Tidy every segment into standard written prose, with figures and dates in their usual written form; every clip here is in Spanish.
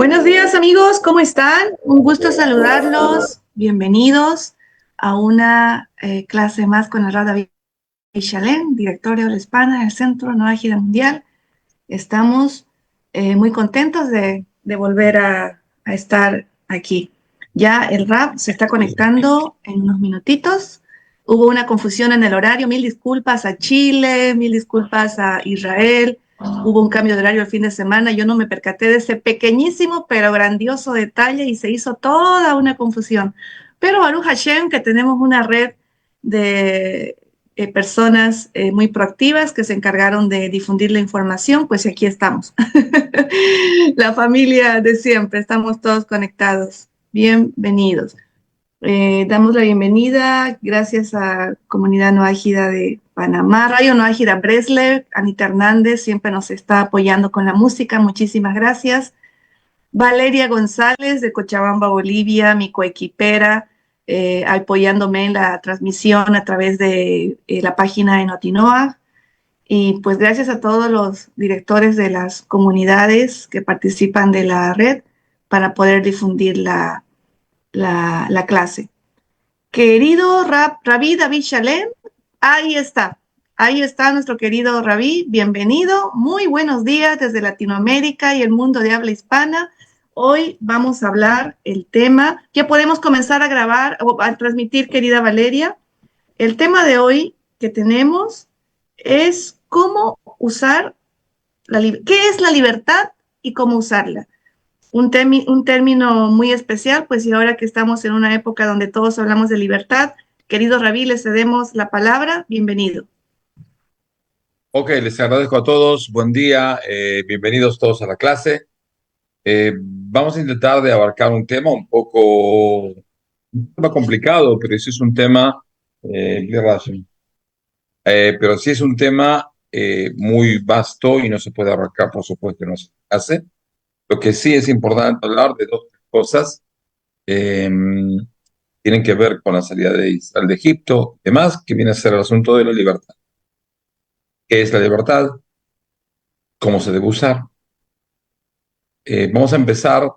Buenos días amigos, ¿cómo están? Un gusto saludarlos. Bienvenidos a una clase más con el Rab David Shalem, director de habla hispana del Centro Nueva Gira Mundial. Estamos muy contentos de volver a estar aquí. Ya el Rab se está conectando en unos minutitos. Hubo una confusión en el horario. Mil disculpas a Chile, mil disculpas a Israel. Hubo un cambio de horario el fin de semana. Yo no me percaté de ese pequeñísimo pero grandioso detalle y se hizo toda una confusión. Pero Baruch Hashem, que tenemos una red de personas muy proactivas que se encargaron de difundir la información, pues aquí estamos. La familia de siempre, estamos todos conectados. Bienvenidos. Damos la bienvenida, gracias a Comunidad No Ágida de Panamá, Radio No Ágida Breslev, Anita Hernández siempre nos está apoyando con la música, muchísimas gracias. Valeria González de Cochabamba, Bolivia, mi coequipera, apoyándome en la transmisión a través de la página de Notinoa. Y pues gracias a todos los directores de las comunidades que participan de la red para poder difundir la clase. Querido Rabí David Shalem, ahí está nuestro querido Rabí, bienvenido, muy buenos días desde Latinoamérica y el mundo de habla hispana. Hoy vamos a hablar el tema, ya podemos comenzar a grabar o a transmitir, querida Valeria. El tema de hoy que tenemos es cómo usar, qué es la libertad y cómo usarla. Un término muy especial, pues y ahora que estamos en una época donde todos hablamos de libertad, querido Rabí, le cedemos la palabra, bienvenido. Ok, les agradezco a todos, buen día, bienvenidos todos a la clase. Vamos a intentar de abarcar un tema un tema complicado, pero sí es un tema, tiene razón. Pero sí es un tema muy vasto y no se puede abarcar, por supuesto, en nuestra clase. Lo que sí es importante hablar de dos cosas, eh, tienen que ver con la salida de Israel de Egipto, demás, que viene a ser el asunto de la libertad. ¿Qué es la libertad? ¿Cómo se debe usar? Vamos a empezar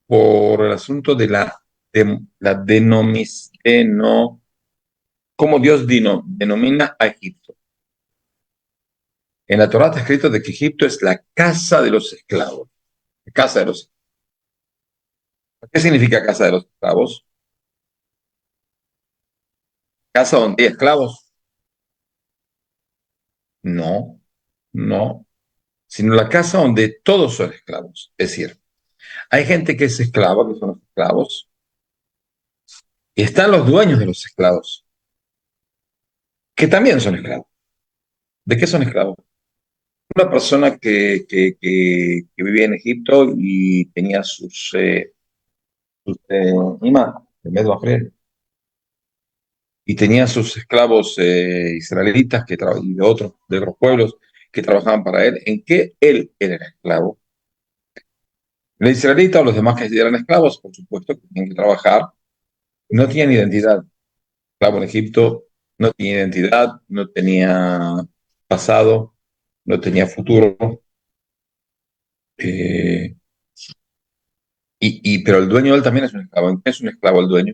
por el asunto de la cómo Dios denomina a Egipto. En la Torá está escrito de que Egipto es la casa de los esclavos. La casa de los ¿Qué significa casa de los esclavos? ¿Casa donde hay esclavos? No, no, sino la casa donde todos son esclavos. Es decir, hay gente que es esclava, que son los esclavos, y están los dueños de los esclavos, que también son esclavos. ¿De qué son esclavos? Una persona que vivía en Egipto y tenía sus imán, en vez de Bajrén, y tenía sus esclavos israelitas y de otros pueblos que trabajaban para él. ¿En qué él era esclavo? El israelita o los demás que eran esclavos, por supuesto, que tenían que trabajar, no tenían identidad. Esclavo en Egipto no tenía identidad, no tenía pasado, no tenía futuro. eh, pero el dueño de él también es un esclavo. ¿En qué es un esclavo el dueño?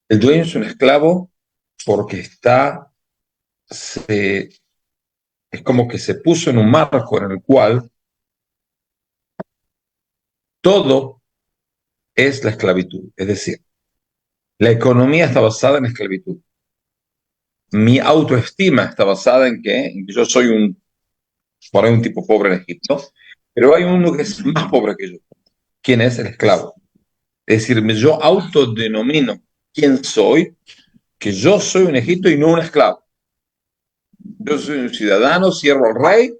El dueño es un esclavo porque se, es como que se puso en un marco en el cual todo es la esclavitud. Es decir, la economía está basada en la esclavitud. Mi autoestima está basada en que yo soy por ahí un tipo pobre en Egipto, pero hay uno que es más pobre que yo. ¿Quién es? El esclavo. Es decir, yo autodenomino quién soy, que yo soy un Egipto y no un esclavo. Yo soy un ciudadano, siervo al rey,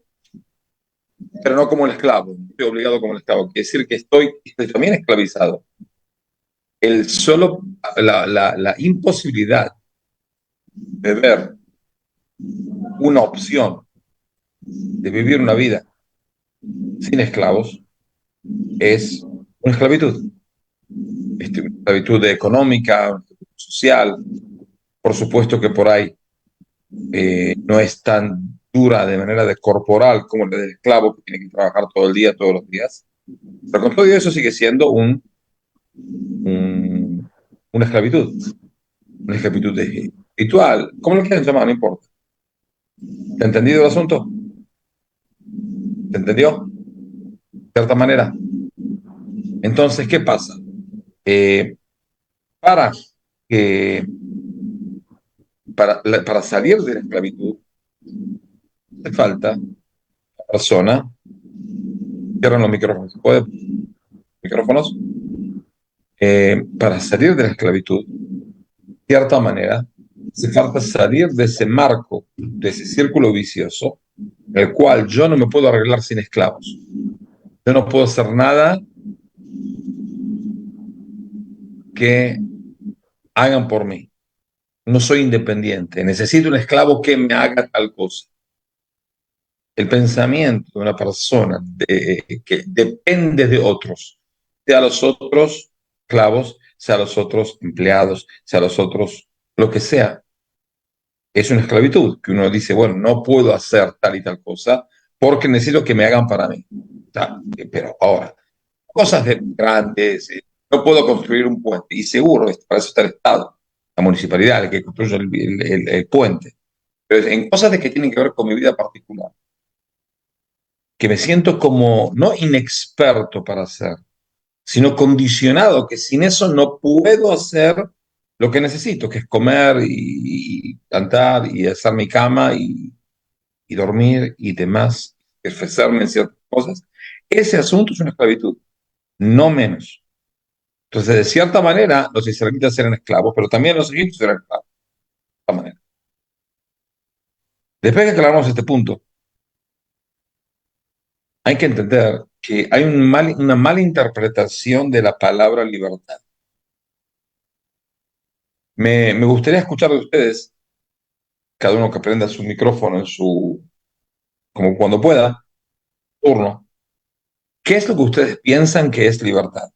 pero no como el esclavo. Estoy obligado como el esclavo. Quiere decir que estoy también esclavizado. El solo, la imposibilidad de ver una opción de vivir una vida sin esclavos es una esclavitud. Una esclavitud económica, una esclavitud social. Por supuesto que por ahí no es tan dura de manera de corporal como la del esclavo que tiene que trabajar todo el día, todos los días. Pero con todo eso sigue siendo un, una esclavitud espiritual, como lo quieran llamar, no importa. ¿Te ha entendido el asunto? ¿Te entendió? De cierta manera. Entonces, ¿qué pasa? Eh, para, que, para salir de la esclavitud, hace falta la persona, cierran los micrófonos, ¿se puede? Micrófonos, para salir de la esclavitud, de cierta manera, hace falta salir de ese marco, de ese círculo vicioso, el cual yo no me puedo arreglar sin esclavos. Yo no puedo hacer nada que hagan por mí. No soy independiente. Necesito un esclavo que me haga tal cosa. El pensamiento de una persona que depende de otros, sea los otros esclavos, sea los otros empleados, sea los otros lo que sea, es una esclavitud, que uno dice, bueno, no puedo hacer tal y tal cosa porque necesito que me hagan para mí. O sea, pero ahora, cosas grandes, no puedo construir un puente, y seguro, para eso está el Estado, la municipalidad, el que construye el puente. Pero en cosas de que tienen que ver con mi vida particular, que me siento como no inexperto para hacer, sino condicionado, que sin eso no puedo hacer lo que necesito, que es comer y cantar y hacer mi cama y dormir y demás, esforzarme en ciertas cosas. Ese asunto es una esclavitud, no menos. Entonces, de cierta manera, los israelitas eran esclavos, pero también los egipcios eran esclavos, de esta manera. Después que aclaramos este punto, hay que entender que hay una mala interpretación de la palabra libertad. Me gustaría escuchar de ustedes, cada uno que prenda su micrófono en como cuando pueda, turno. ¿Qué es lo que ustedes piensan que es libertad?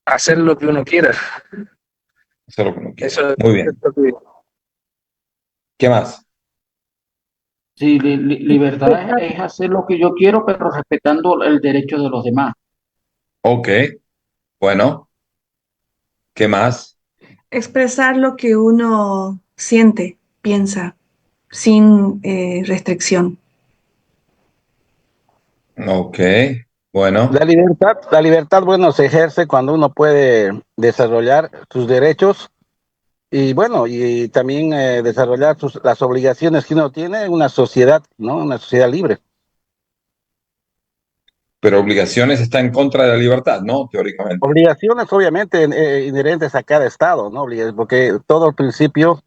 Hacer lo que uno quiera. Hacer lo que uno quiera. Eso es Muy bien. lo que- ¿Qué más? Sí, libertad es hacer lo que yo quiero, pero respetando el derecho de los demás. Ok, bueno, ¿qué más? Expresar lo que uno siente, piensa, sin restricción. Ok, bueno, La libertad, bueno, se ejerce cuando uno puede desarrollar sus derechos y bueno, y también desarrollar las obligaciones que uno tiene en una sociedad, ¿no? Una sociedad libre. pero obligaciones está en contra de la libertad, ¿no? Teóricamente. Obligaciones, obviamente, inherentes a cada estado, ¿no? Porque todo el principio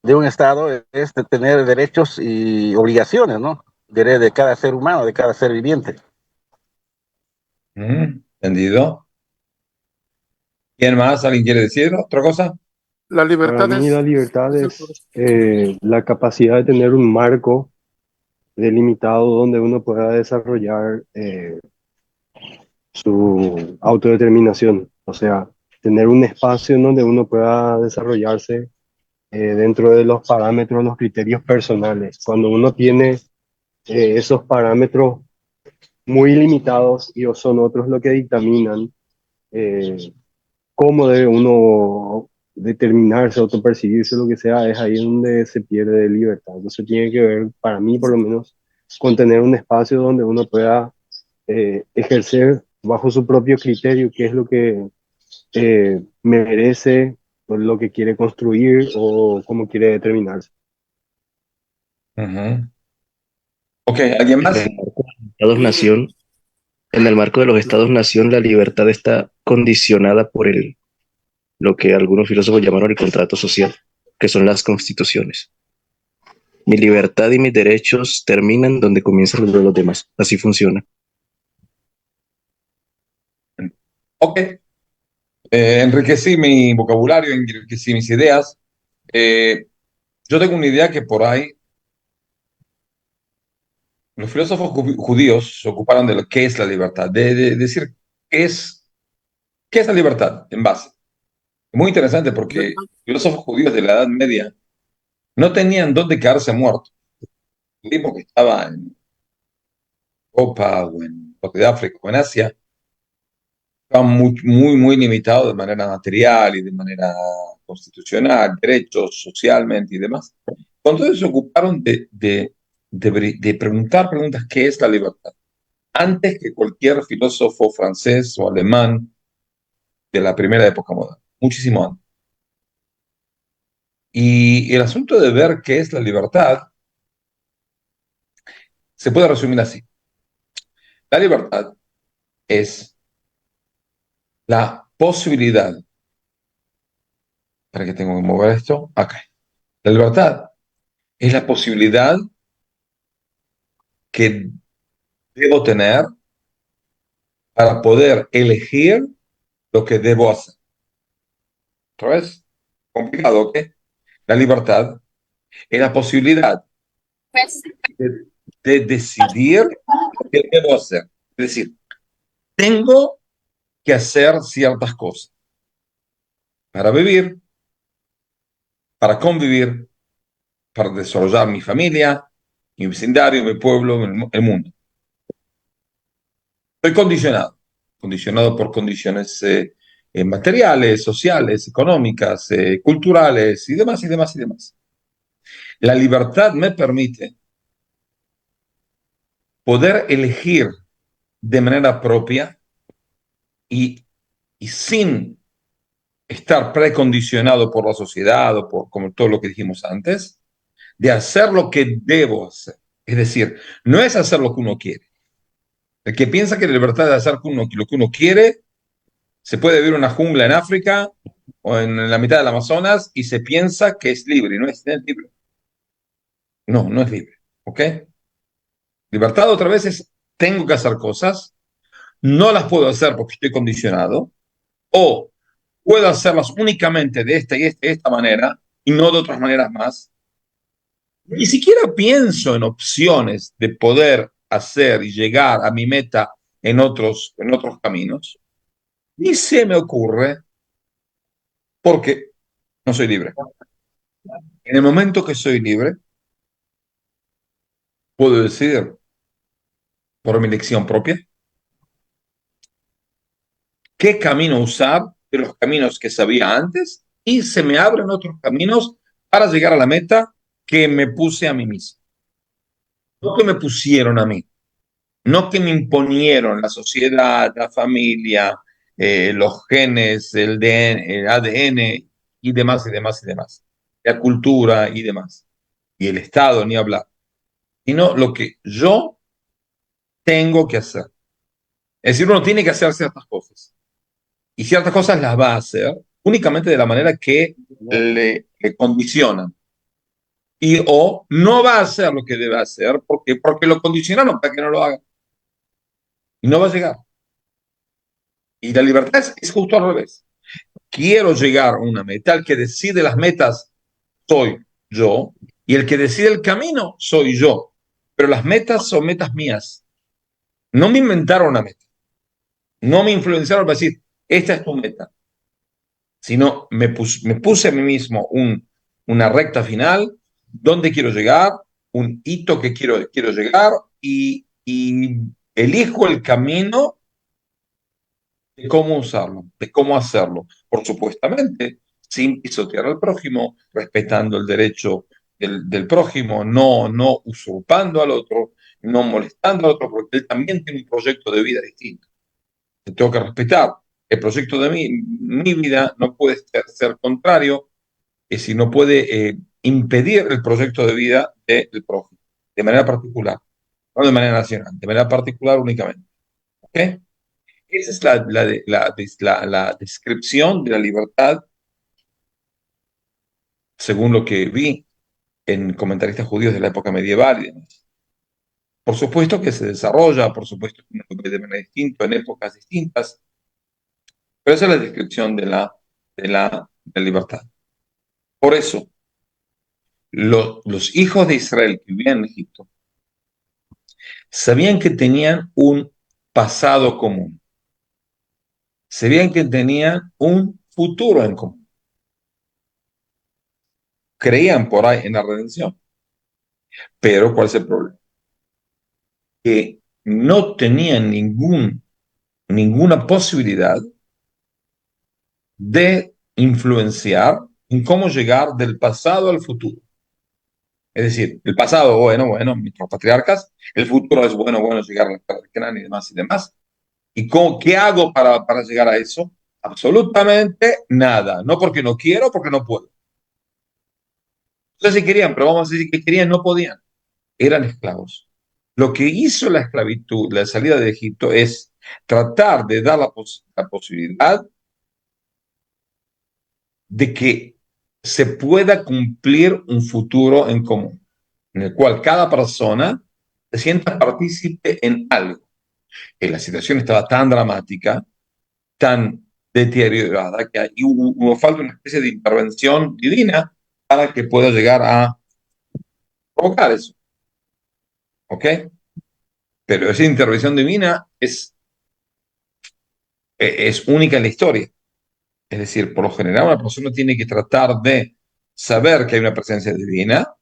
de un estado es de tener derechos y obligaciones, ¿no? De cada ser humano, de cada ser viviente. ¿Entendido? ¿Quién más? ¿Alguien quiere decir otra cosa? La Para libertad mí la es, libertad es la capacidad de tener un marco delimitado donde uno pueda desarrollar su autodeterminación, o sea, tener un espacio en donde uno pueda desarrollarse dentro de los parámetros, los criterios personales. Cuando uno tiene esos parámetros muy limitados y o son otros lo que dictaminan eh, cómo debe uno determinarse, autopercibirse, lo que sea, es ahí donde se pierde libertad. Entonces tiene que ver, para mí por lo menos, con tener un espacio donde uno pueda ejercer bajo su propio criterio qué es lo que merece, o lo que quiere construir o cómo quiere determinarse. Ujú. Ok, ¿alguien En más? el marco de los Estados-nación, en el marco de los Estados-nación, la libertad está condicionada por lo que algunos filósofos llamaron el contrato social, que son las constituciones. Mi libertad y mis derechos terminan donde comienzan los de los demás. Así funciona. Ok, enriquecí mi vocabulario, enriquecí mis ideas. Eh, yo tengo una idea que por ahí los filósofos judíos se ocuparon de lo que es la libertad, de decir qué es la libertad en base. muy interesante porque los filósofos judíos de la Edad Media no tenían dónde quedarse muertos. El mismo que estaba en Europa o en parte de África o en Asia, estaban muy limitados de manera material y de manera constitucional, derechos, socialmente y demás. Cuando ellos se ocuparon de preguntar preguntas, ¿qué es la libertad? Antes que cualquier filósofo francés o alemán de la primera época moderna, muchísimo antes. Y el asunto de ver qué es la libertad se puede resumir así. La libertad es la posibilidad, para que tengo que mover esto, acá. La libertad es la posibilidad que debo tener para poder elegir lo que debo hacer. ¿Otra vez? Complicado, ¿ok? La libertad es la posibilidad de, de decidir lo que debo hacer. Es decir, tengo que hacer ciertas cosas para vivir, para convivir, para desarrollar mi familia, mi vecindario, mi pueblo, el mundo. Estoy condicionado por condiciones materiales, sociales, económicas, culturales y demás, y demás, y demás. La libertad me permite poder elegir de manera propia y, y sin estar precondicionado por la sociedad o por como todo lo que dijimos antes, de hacer lo que debo hacer. Es decir, no es hacer lo que uno quiere. El que piensa que la libertad es hacer lo que uno quiere, se puede vivir en una jungla en África o en la mitad del Amazonas y se piensa que es libre, y no es libre. No, no es libre. ¿Ok? Libertad otra vez es, tengo que hacer cosas, no las puedo hacer porque estoy condicionado, o puedo hacerlas únicamente de esta y esta manera y no de otras maneras más. Ni siquiera pienso en opciones de poder hacer y llegar a mi meta en otros caminos. Ni se me ocurre porque no soy libre. En el momento que soy libre, puedo decidir por mi elección propia qué camino usar de los caminos que sabía antes y se me abren otros caminos para llegar a la meta que me puse a mí mismo. No que me pusieron a mí, no que me imponieron la sociedad, la familia, los genes, el ADN y demás y demás y demás, la cultura y demás, y el Estado, ni hablar, sino lo que yo tengo que hacer. Es decir, uno tiene que hacer ciertas cosas y ciertas cosas las va a hacer únicamente de la manera que le condicionan. Y o no va a hacer lo que debe hacer porque lo condicionaron para que no lo haga. Y no va a llegar. Y la libertad es justo al revés. Quiero llegar a una meta. El que decide las metas soy yo. Y el que decide el camino soy yo. Pero las metas son metas mías. No me inventaron una meta. No me influenciaron para decir, esta es tu meta. Sino me puse a mí mismo una recta final, dónde quiero llegar, un hito que quiero llegar y elijo el camino de cómo usarlo, de cómo hacerlo, por supuestamente, sin pisotear al prójimo, respetando el derecho del prójimo, no usurpando al otro, no molestando al otro, porque él también tiene un proyecto de vida distinto. Te tengo que respetar. El proyecto de mi vida no puede ser contrario, si no puede impedir el proyecto de vida del prójimo, de manera particular, no de manera nacional, de manera particular únicamente. ¿Ok? Esa es la descripción de la libertad, según lo que vi en comentaristas judíos de la época medieval y demás. Por supuesto que se desarrolla, por supuesto que uno lo ve de manera distinta, en épocas distintas, pero esa es la descripción de la libertad. Por eso, los hijos de Israel que vivían en Egipto sabían que tenían un pasado común, sabían que tenían un futuro en común. creían por ahí en la redención. Pero ¿cuál es el problema? Que no tenían ninguna posibilidad de influenciar en cómo llegar del pasado al futuro. Es decir, el pasado, bueno, nuestros patriarcas, el futuro es bueno, llegar a la tierra de Canaán y demás y demás. ¿Y qué hago para llegar a eso? Absolutamente nada. No porque no quiero, porque no puedo. Entonces, si querían, pero vamos a decir que querían, no podían. Eran esclavos. Lo que hizo la esclavitud, la salida de Egipto, es tratar de dar la posibilidad de que se pueda cumplir un futuro en común, en el cual cada persona se sienta partícipe en algo. Y la situación estaba tan dramática, tan deteriorada, que hubo falta una especie de intervención divina para que pueda llegar a provocar eso. ¿Ok? Pero esa intervención divina es única en la historia. Es decir, por lo general una persona tiene que tratar de saber que hay una presencia divina,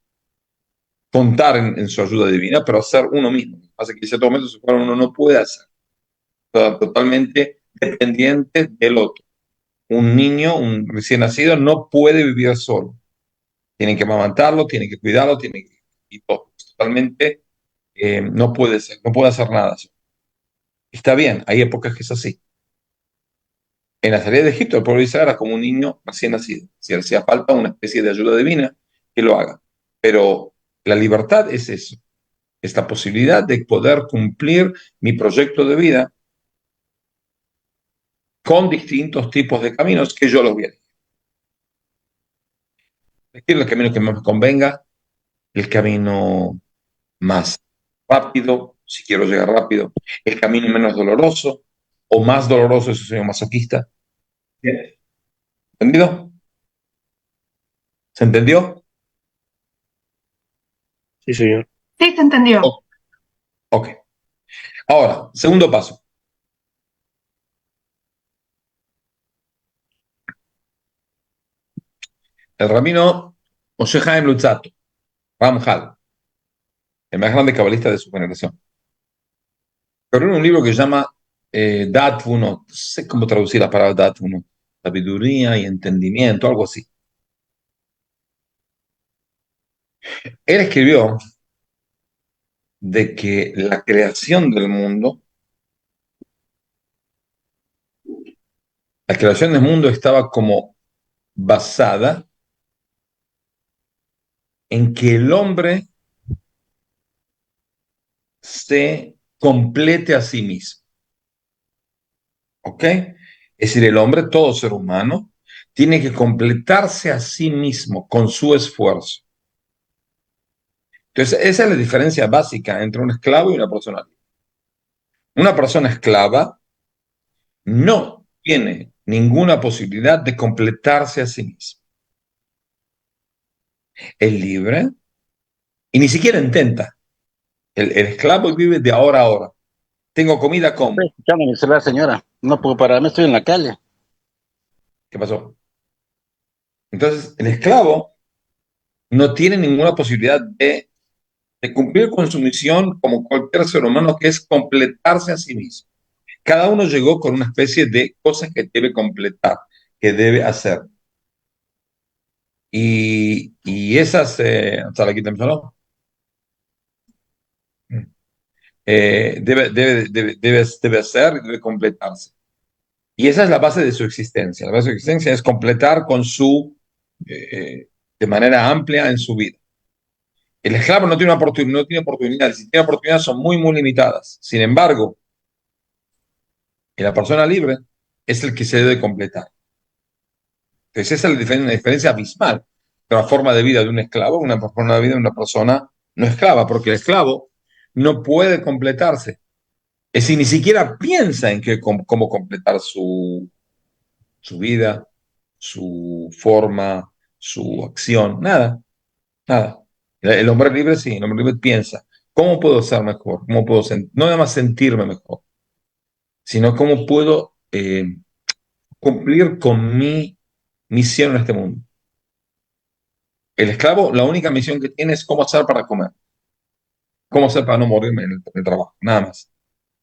contar en su ayuda divina, pero hacer uno mismo. Pasa que en ciertos momentos uno no puede hacer. Está totalmente dependiente del otro. Un niño, un recién nacido, no puede vivir solo. Tienen que amamantarlo, tienen que cuidarlo, y todo. Totalmente no puede hacer nada. Está bien, hay épocas que es así. En la salida de Egipto, el pueblo de Israel era como un niño recién nacido. Si le hacía falta una especie de ayuda divina, que lo haga. Pero la libertad es eso, esta posibilidad de poder cumplir mi proyecto de vida con distintos tipos de caminos que yo los voy a elegir. El camino que más me convenga, el camino más rápido, si quiero llegar rápido, el camino menos doloroso o más doloroso, eso soy un masoquista. ¿Entendido? ¿Se entendió? Sí, señor. Sí, se entendió. Oh, ok. Ahora, segundo paso. El rabino Moshe Chaim Luzzatto, Ramjal, el más grande cabalista de su generación, escribió un libro que se llama Dat Vunot. No sé cómo traducir la palabra Dat Vunot. Sabiduría y entendimiento, algo así. Él escribió de que la creación del mundo, la creación del mundo estaba como basada en que el hombre se complete a sí mismo. ¿Ok? Es decir, el hombre, todo ser humano, tiene que completarse a sí mismo con su esfuerzo. Entonces, esa es la diferencia básica entre un esclavo y una persona libre. Una persona esclava no tiene ninguna posibilidad de completarse a sí mismo. Es libre y ni siquiera intenta. El esclavo vive de ahora a ahora. Tengo comida, Estoy como. escuchando mi celular, señora. No puedo pararme, estoy en la calle. ¿Qué pasó? Entonces, el esclavo no tiene ninguna posibilidad de cumplir con su misión como cualquier ser humano, que es completarse a sí mismo. Cada uno llegó con una especie de cosas que debe completar, que debe hacer. Y esas, hasta aquí te solo, debe hacer y debe completarse. Y esa es la base de su existencia. La base de su existencia es completar de manera amplia en su vida. El esclavo no tiene oportunidades. Si tiene oportunidades, son muy, muy limitadas. Sin embargo, la persona libre es el que se debe completar. Entonces, esa es una diferencia abismal de la forma de vida de un esclavo, una forma de vida de una persona no esclava, porque el esclavo no puede completarse. Es decir, ni siquiera piensa en cómo completar su vida, su forma, su acción, nada, nada. El hombre libre sí, el hombre libre piensa, ¿cómo puedo ser mejor? ¿Cómo puedo no nada más sentirme mejor, sino cómo puedo cumplir con mi misión en este mundo? El esclavo, la única misión que tiene es cómo hacer para comer, cómo hacer para no morirme en el trabajo, nada más.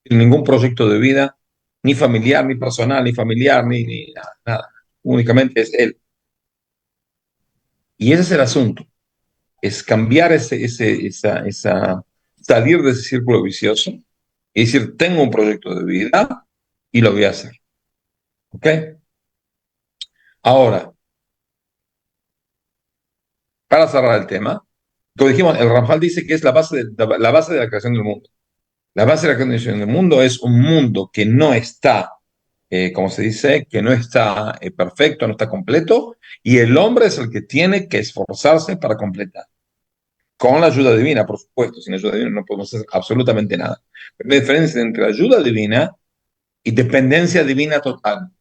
Ningún proyecto de vida, ni familiar, ni personal, ni familiar, ni nada, nada. Únicamente es él. Y ese es el asunto, es cambiar salir de ese círculo vicioso y decir, tengo un proyecto de vida y lo voy a hacer. ¿Ok? Ahora, para cerrar el tema, como dijimos, el Ramjal dice que es la base de la creación del mundo. La base de la creación del mundo es un mundo que no está, como se dice, que no está perfecto, no está completo, y el hombre es el que tiene que esforzarse para completar. Con la ayuda divina, por supuesto. Sin ayuda divina no podemos hacer absolutamente nada. Pero la diferencia entre ayuda divina y dependencia divina total,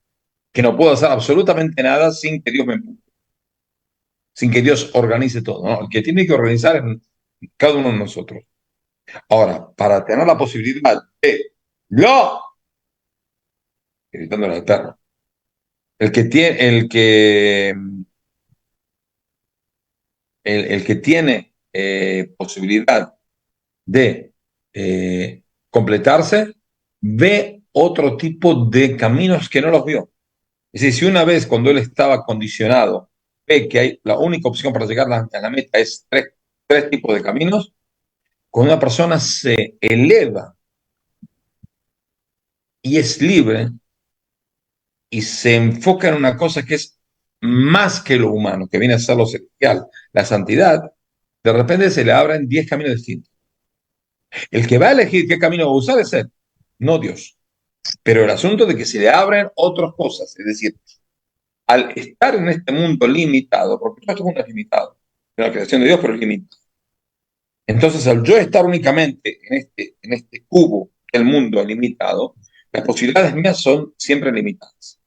que no puedo hacer absolutamente nada sin que Dios me empuje, sin que Dios organice todo, ¿no? El que tiene que organizar es cada uno de nosotros. Ahora, para tener la posibilidad de yo, gritándole al perro, el que tiene posibilidad de completarse, ve otro tipo de caminos que no los vio. Es decir, si una vez cuando él estaba condicionado, ve que hay la única opción para llegar a la meta es tres tipos de caminos, cuando una persona se eleva y es libre y se enfoca en una cosa que es más que lo humano, que viene a ser lo celestial, la santidad, de repente se le abren 10 caminos distintos. El que va a elegir qué camino va a usar es él, no Dios. Pero el asunto de que se le abren otras cosas, es decir, al estar en este mundo limitado, porque todo este mundo es limitado, es la creación de Dios, pero es limitado. Entonces, al yo estar únicamente en este cubo del mundo limitado, las posibilidades mías son siempre limitadas.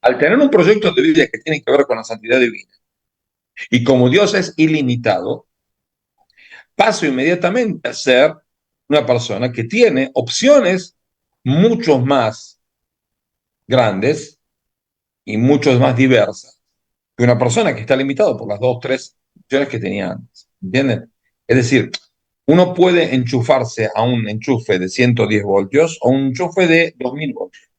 Al tener un proyecto de vida que tiene que ver con la santidad divina, y como Dios es ilimitado, paso inmediatamente a ser una persona que tiene opciones mucho más grandes y mucho más diversas que una persona que está limitado por las dos, tres opciones que tenía antes. ¿Entienden? Es decir, uno puede enchufarse a un enchufe de 110 voltios o un enchufe de 2000 voltios.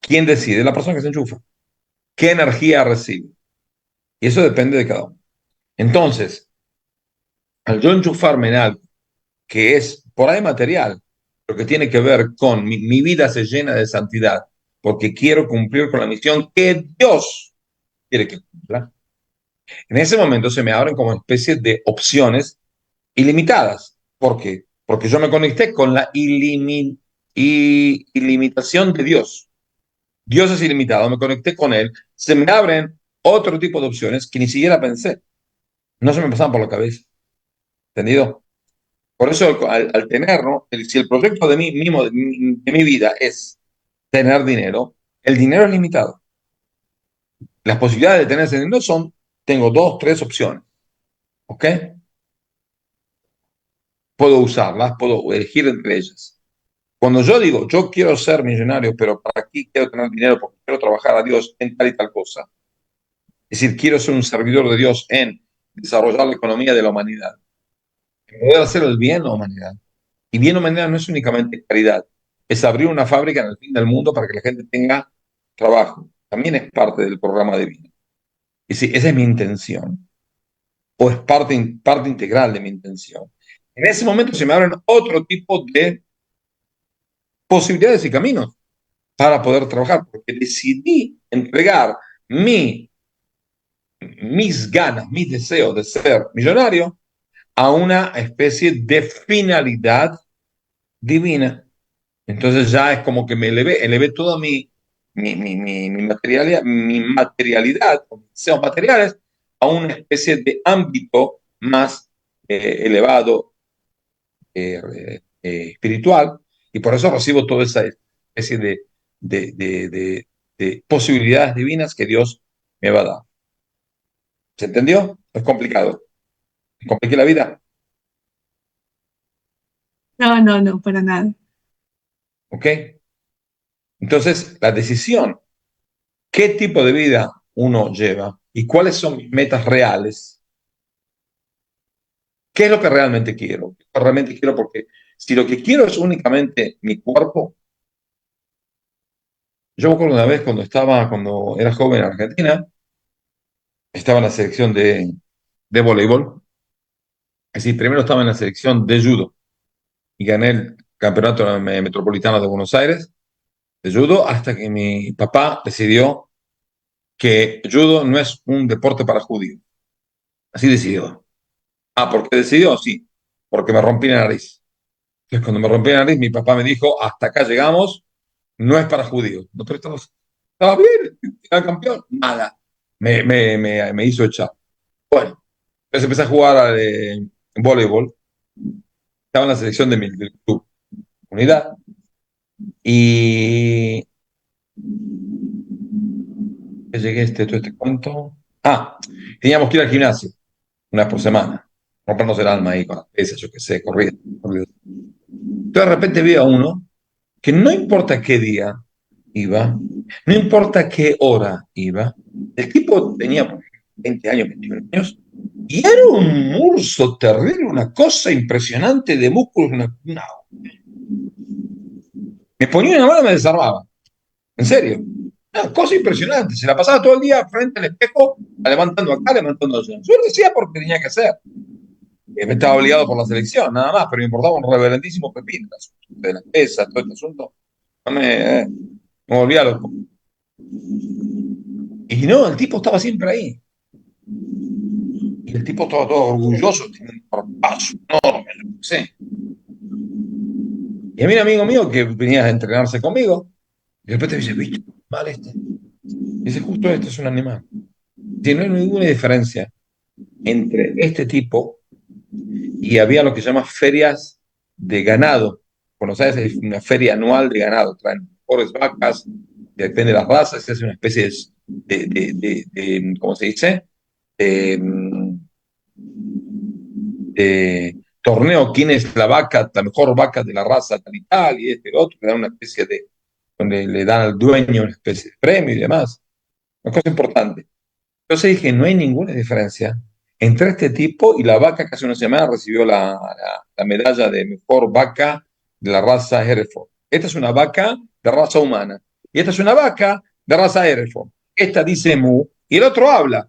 ¿Quién decide? La persona que se enchufa. ¿Qué energía recibe? Y eso depende de cada uno. Entonces, al yo enchufarme en algo que es por ahí material, lo que tiene que ver con mi vida se llena de santidad, porque quiero cumplir con la misión que Dios quiere que cumpla. En ese momento se me abren como especie de opciones ilimitadas. ¿Por qué? Porque yo me conecté con la ilimitación de Dios. Dios es ilimitado, me conecté con Él, se me abren otro tipo de opciones que ni siquiera pensé, no se me pasaban por la cabeza. ¿Entendido? Por eso, al tener, ¿no? Si el proyecto de mí mismo, de mi vida es tener dinero, el dinero es limitado. Las posibilidades de tener ese dinero tengo dos, tres opciones. ¿Ok? Puedo usarlas, puedo elegir entre ellas. Cuando yo digo, yo quiero ser millonario, pero para aquí quiero tener dinero porque quiero trabajar a Dios en tal y tal cosa. Es decir, quiero ser un servidor de Dios en desarrollar la economía de la humanidad. Poder hacer el bien a la humanidad. Y bien a la humanidad no es únicamente caridad, es abrir una fábrica en el fin del mundo para que la gente tenga trabajo. También es parte del programa de vida. Y si esa es mi intención, o es parte integral de mi intención. En ese momento se me abren otro tipo de posibilidades y caminos para poder trabajar, porque decidí entregar mis ganas, mis deseos de ser millonario a una especie de finalidad divina. Entonces ya es como que me elevé toda mi materialidad, mis deseos materiales, a una especie de ámbito más elevado, espiritual, y por eso recibo toda esa especie de posibilidades divinas que Dios me va a dar. ¿Se entendió? Es complicado. ¿Me compliqué la vida? No, no, no, para nada. ¿Ok? Entonces, la decisión, ¿qué tipo de vida uno lleva y cuáles son mis metas reales. ¿Qué es lo que realmente quiero? ¿Qué realmente quiero? Porque si lo que quiero es únicamente mi cuerpo, yo me acuerdo una vez cuando era joven en Argentina, estaba en la selección de voleibol. Es decir, primero estaba en la selección de judo y gané el campeonato metropolitano de Buenos Aires de judo hasta que mi papá decidió que judo no es un deporte para judíos. Así decidió. Ah, ¿por qué decidió? Sí, porque me rompí la nariz. Entonces, cuando me rompí la nariz, mi papá me dijo, hasta acá llegamos, no es para judíos. No, pero estaba bien, era campeón. Nada, me hizo echar. Bueno, entonces empecé a jugar al voleibol. Estaba en la selección del club Unidad. Y llegué todo este cuento. Ah, teníamos que ir al gimnasio una vez por semana, rompernos el alma ahí con las pesas, yo qué sé, corriendo. Entonces de repente vi a uno que no importa qué día iba, no importa qué hora iba, el tipo tenía por ejemplo, 20 años, 21 años, y era un urso terrible, una cosa impresionante de músculos, me ponía una mano y me desarmaba, en serio. Una cosa impresionante, se la pasaba todo el día frente al espejo, levantando acá, levantando allá. Yo lo decía porque tenía que hacer. Me estaba obligado por la selección, nada más, pero me importaba un reverendísimo pepino, el asunto de las pesas, todo este asunto. No me volvía loco. Y no, el tipo estaba siempre ahí. Y el tipo estaba todo orgulloso, tiene un cuerpazo enorme, yo qué sé. Y a mí un amigo mío que venía a entrenarse conmigo, y de repente me dice, ¿viste? Mal este. Dice, justo este es un animal. Si no hay ninguna diferencia entre este tipo y había lo que se llama ferias de ganado. Buenos Aires es una feria anual de ganado, traen mejores vacas, depende de las razas, se hace una especie de ¿cómo se dice? De, de torneo, quién es la vaca, la mejor vaca de la raza tal y tal, y este y otro, le dan una especie de, donde le dan al dueño una especie de premio y demás. Una cosa importante. Entonces dije, no hay ninguna diferencia entre este tipo y la vaca que hace una semana recibió la medalla de mejor vaca de la raza Hereford. Esta es una vaca de raza humana. Y esta es una vaca de raza Hereford. Esta dice mu y el otro habla.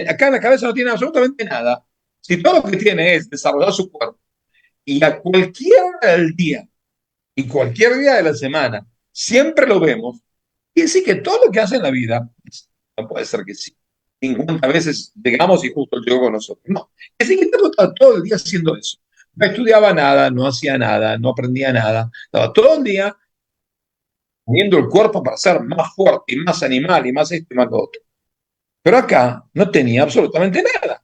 Acá en la cabeza no tiene absolutamente nada. Si todo lo que tiene es desarrollar su cuerpo y a cualquier hora del día y cualquier día de la semana siempre lo vemos, y decir que todo lo que hace en la vida, no puede ser que sí. 50 veces llegamos y justo llegó con nosotros. No, es decir, que estaba todo el día haciendo eso. No estudiaba nada, no hacía nada, no aprendía nada. Estaba todo el día poniendo el cuerpo para ser más fuerte y más animal y más esto y más lo otro. Pero acá no tenía absolutamente nada.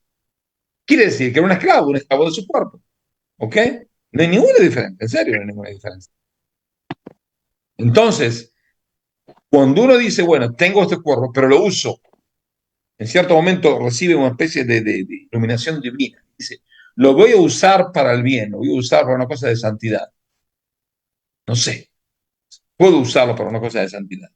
Quiere decir que era un esclavo de su cuerpo. ¿Ok? No hay ninguna diferencia, en serio, no hay ninguna diferencia. Entonces, cuando uno dice, bueno, tengo este cuerpo, pero lo uso, en cierto momento recibe una especie de iluminación divina. Dice, lo voy a usar para el bien, lo voy a usar para una cosa de santidad. No sé, puedo usarlo para una cosa de santidad.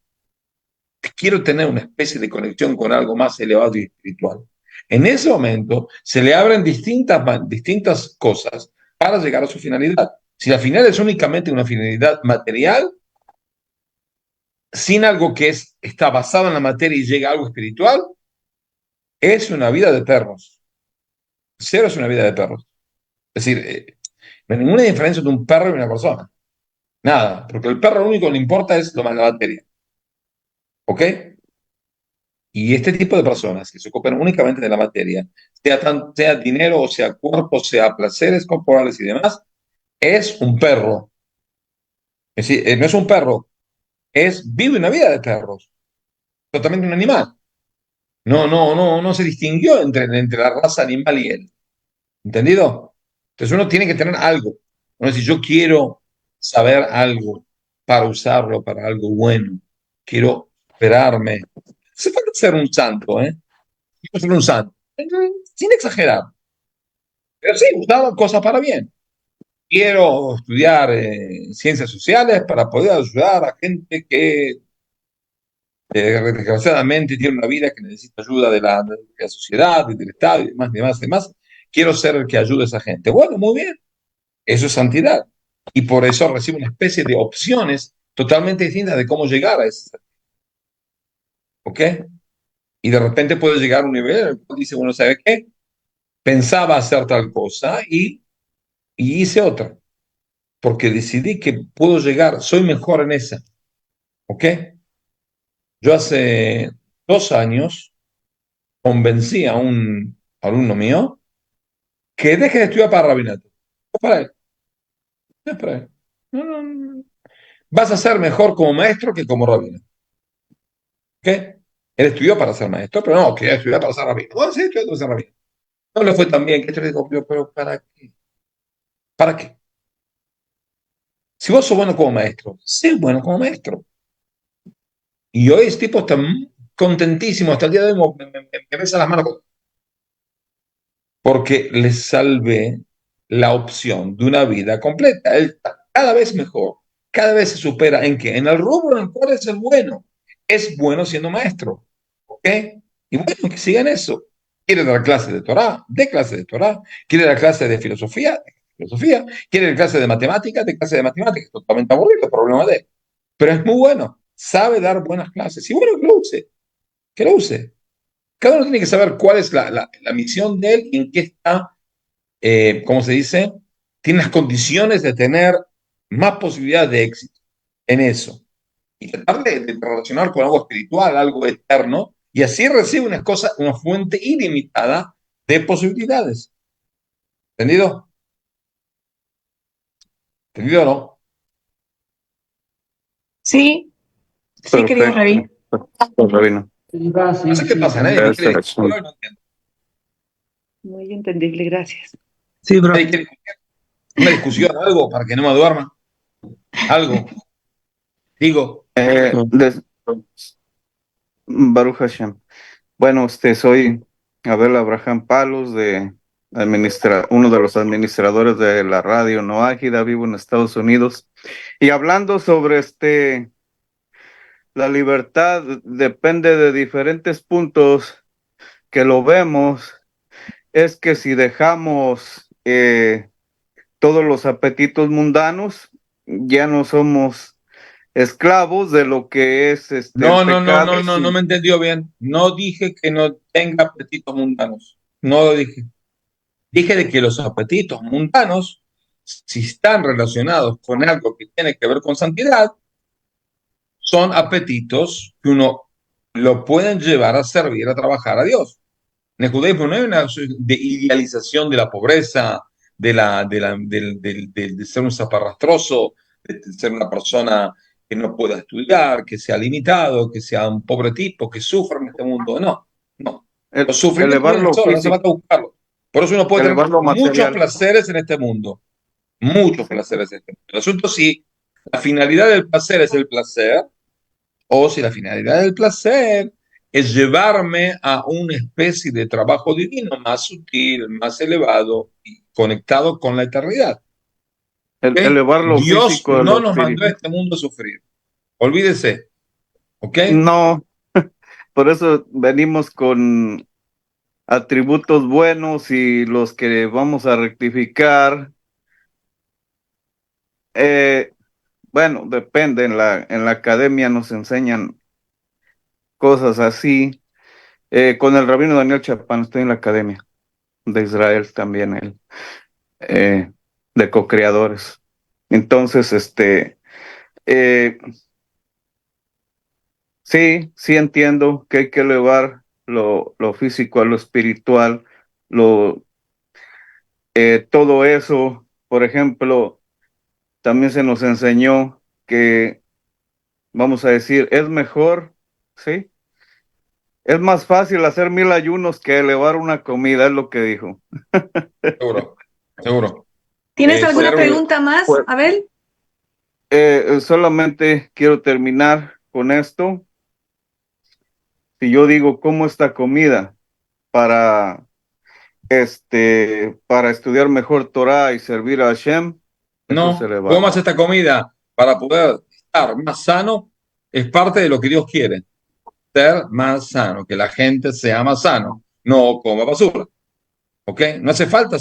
Quiero tener una especie de conexión con algo más elevado y espiritual. En ese momento se le abren distintas cosas para llegar a su finalidad. Si la finalidad es únicamente una finalidad material, sin algo que está basado en la materia y llega a algo espiritual, es una vida de perros. Cero es una vida de perros. Es decir, no hay ninguna diferencia entre un perro y una persona. Nada, porque el perro lo único que le importa es lo más la materia. ¿Ok? Y este tipo de personas que se ocupan únicamente de la materia, sea dinero, o sea cuerpo, sea placeres corporales y demás, es un perro. Es decir, no es un perro, vive una vida de perros, totalmente un animal. No se distinguió entre la raza animal y él. ¿Entendido? Entonces uno tiene que tener algo. Uno dice, yo quiero saber algo para usarlo para algo bueno. Quiero esperarme. Se puede ser un santo, ¿eh? Quiero ser un santo. Sin exagerar. Pero sí, usar cosas para bien. Quiero estudiar ciencias sociales para poder ayudar a gente que desgraciadamente tiene una vida que necesita ayuda de la sociedad, del Estado y demás, demás, demás. Quiero ser el que ayude a esa gente. Bueno, muy bien, eso es santidad. Y por eso recibe una especie de opciones totalmente distintas de cómo llegar a ese. ¿Ok? Y de repente puede llegar a un nivel en el cual dice, bueno, ¿sabe qué? Pensaba hacer tal cosa y hice otra, porque decidí que puedo llegar, soy mejor en esa. ¿Ok? Yo hace 2 años convencí a un alumno mío que deje de estudiar para rabinato. No para él, no es para él. No, no, no. Vas a ser mejor como maestro que como rabino. ¿Ok? Él estudió para ser maestro, pero no, quería estudiar para ser rabino. Bueno, sí, estudió para ser rabino. No le fue tan bien que esto le digo, pero ¿para qué? ¿Para qué? Si vos sos bueno como maestro, sé bueno como maestro. Y hoy este tipo está contentísimo, hasta el día de hoy me besa las manos porque le salvé la opción de una vida completa. Él está cada vez mejor, cada vez se supera en qué, en el rubro en el cual es el bueno. Es bueno siendo maestro. ¿Ok? Y bueno, que sigan eso. Quiere dar clase de Torah, de clase de Torah. Quiere dar clase de filosofía, de filosofía. Quiere dar clase de matemáticas, de clase de matemáticas. Totalmente aburrido, problema de él. Pero es muy bueno. Sabe dar buenas clases. Y bueno, que lo use. Que lo use. Cada uno tiene que saber cuál es la misión de él y en qué está, ¿cómo se dice? Tiene las condiciones de tener más posibilidades de éxito en eso. Y tratar de relacionar con algo espiritual, algo eterno, y así recibe una cosa, una fuente ilimitada de posibilidades. ¿Entendido? ¿Entendido o no? Sí, sí, querido Rabí. Perfecto, Rabino. No sé qué pasa, nadie me quiere discutir, no entiendo. Muy entendible, gracias. Sí, bro. Nadie quiere discutir. Una discusión, algo, para que no me duerma. Algo. Digo, Baruch Hashem. Bueno, soy Abel Abraham Palos, uno de los administradores de la radio No Ágida, vivo en Estados Unidos. Y hablando sobre la libertad, depende de diferentes puntos que lo vemos. Es que si dejamos todos los apetitos mundanos, ya no somos esclavos de lo que es el pecado. no me entendió bien. No dije que no tenga apetitos mundanos. No lo dije. Dije de que los apetitos mundanos, si están relacionados con algo que tiene que ver con santidad, son apetitos que uno lo pueden llevar a servir, a trabajar a Dios. En el judaísmo no hay una de idealización de la pobreza, de ser un zaparrastroso, de ser una persona que no pueda estudiar, que sea limitado, que sea un pobre tipo, que sufra en este mundo. No, no. Los sufrimientos Elevar vienen lo solos, no hace físico, falta buscarlos. Por eso uno puede tener elevar lo muchos material. placeres en este mundo. Muchos placeres en este mundo. El asunto es si la finalidad del placer es el placer, o si la finalidad del placer es llevarme a una especie de trabajo divino más sutil, más elevado y conectado con la eternidad. ¿Ok? Elevar lo Dios físico a no lo nos mandó a espiritual. este mundo a sufrir. Olvídese. ¿Ok? No, por eso venimos con atributos buenos y los que vamos a rectificar. Bueno, depende, en la academia nos enseñan cosas así. Con el rabino Daniel Chapán estoy en la academia de Israel también, eh, de co-creadores. Entonces, eh, sí entiendo que hay que elevar lo físico a lo espiritual, todo eso. Por ejemplo, también se nos enseñó que, vamos a decir, es mejor, ¿sí? Es más fácil hacer 1000 ayunos que elevar una comida, es lo que dijo. Seguro, seguro. ¿Tienes alguna Ser pregunta más, Pues, Abel? solamente quiero terminar con esto. Si yo digo, ¿cómo esta comida para, para estudiar mejor Torah y servir a Hashem? Eso es no, elevar. comas esta comida para poder estar más sano, es parte de lo que Dios quiere. ser más sano, que la gente sea más sano, no coma basura. ¿Ok? No hace falta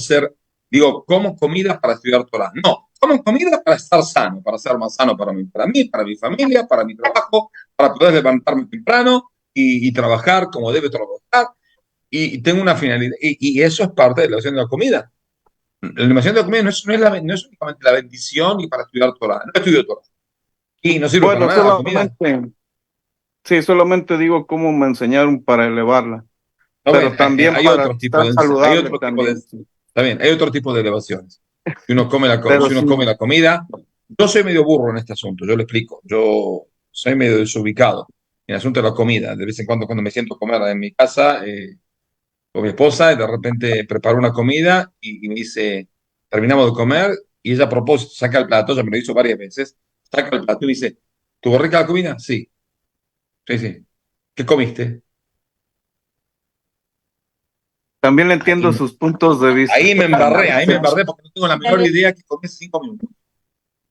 como comida para estudiar Torah. No, como comida para estar sano, para ser más sano para mí, para mi familia, para mi trabajo, para poder levantarme temprano y trabajar como debe trabajar. Y tengo una finalidad. Y eso es parte de la elevación de la comida. La elevación de la comida no es únicamente la bendición y para estudiar Torah. No estudio Torah. Y no sirve para Bueno, nada la comida. solamente digo cómo me enseñaron para elevarla, No, pero también hay para otro tipo estar de, hay saludable otro tipo de, también. Sí. está bien, hay otro tipo de elevaciones. Si uno come Pero si uno sí, come la comida, yo soy medio burro en este asunto, yo le explico, yo soy medio desubicado en el asunto de la comida. De vez en cuando me siento a comer en mi casa con mi esposa, y de repente preparo una comida y me dice, terminamos de comer, y ella a propósito saca el plato, ya me lo hizo varias veces, saca el plato y me dice, ¿tuvo rica la comida? Sí, sí, sí. ¿Qué comiste? también le Ahí entiendo me, sus puntos de vista. ahí me embarré porque no tengo la menor idea que comí 5 minutos.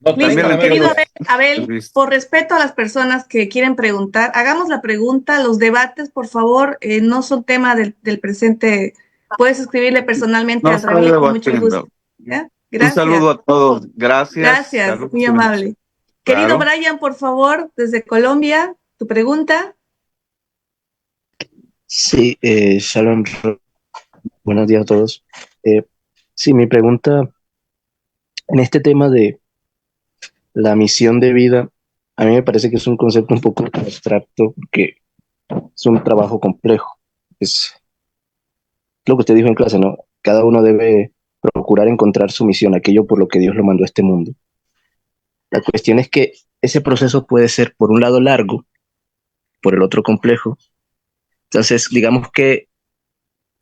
No Mire, tengo También le la menor querido entiendo idea. sus puntos Abel, de vista. por respeto a las personas que quieren preguntar, hagamos la pregunta. Los debates, por favor, no son tema del presente. Puedes escribirle personalmente No al estoy Rabí con mucho gusto. debatiendo. ¿Ya? Un Gracias, saludo a todos. Gracias. gracias, Saludos muy y bendiciones. amable. Querido Claro. Brian, por favor, desde Colombia, tu pregunta. Sí, Shalom, buenos días a todos. Eh, sí, mi pregunta en este tema de la misión de vida, a mí me parece que es un concepto un poco abstracto porque es un trabajo complejo. Es lo que usted dijo en clase, ¿no? Cada uno debe procurar encontrar su misión, aquello por lo que Dios lo mandó a este mundo. La cuestión es que ese proceso puede ser, por un lado, largo, por el otro, complejo. Entonces, digamos que,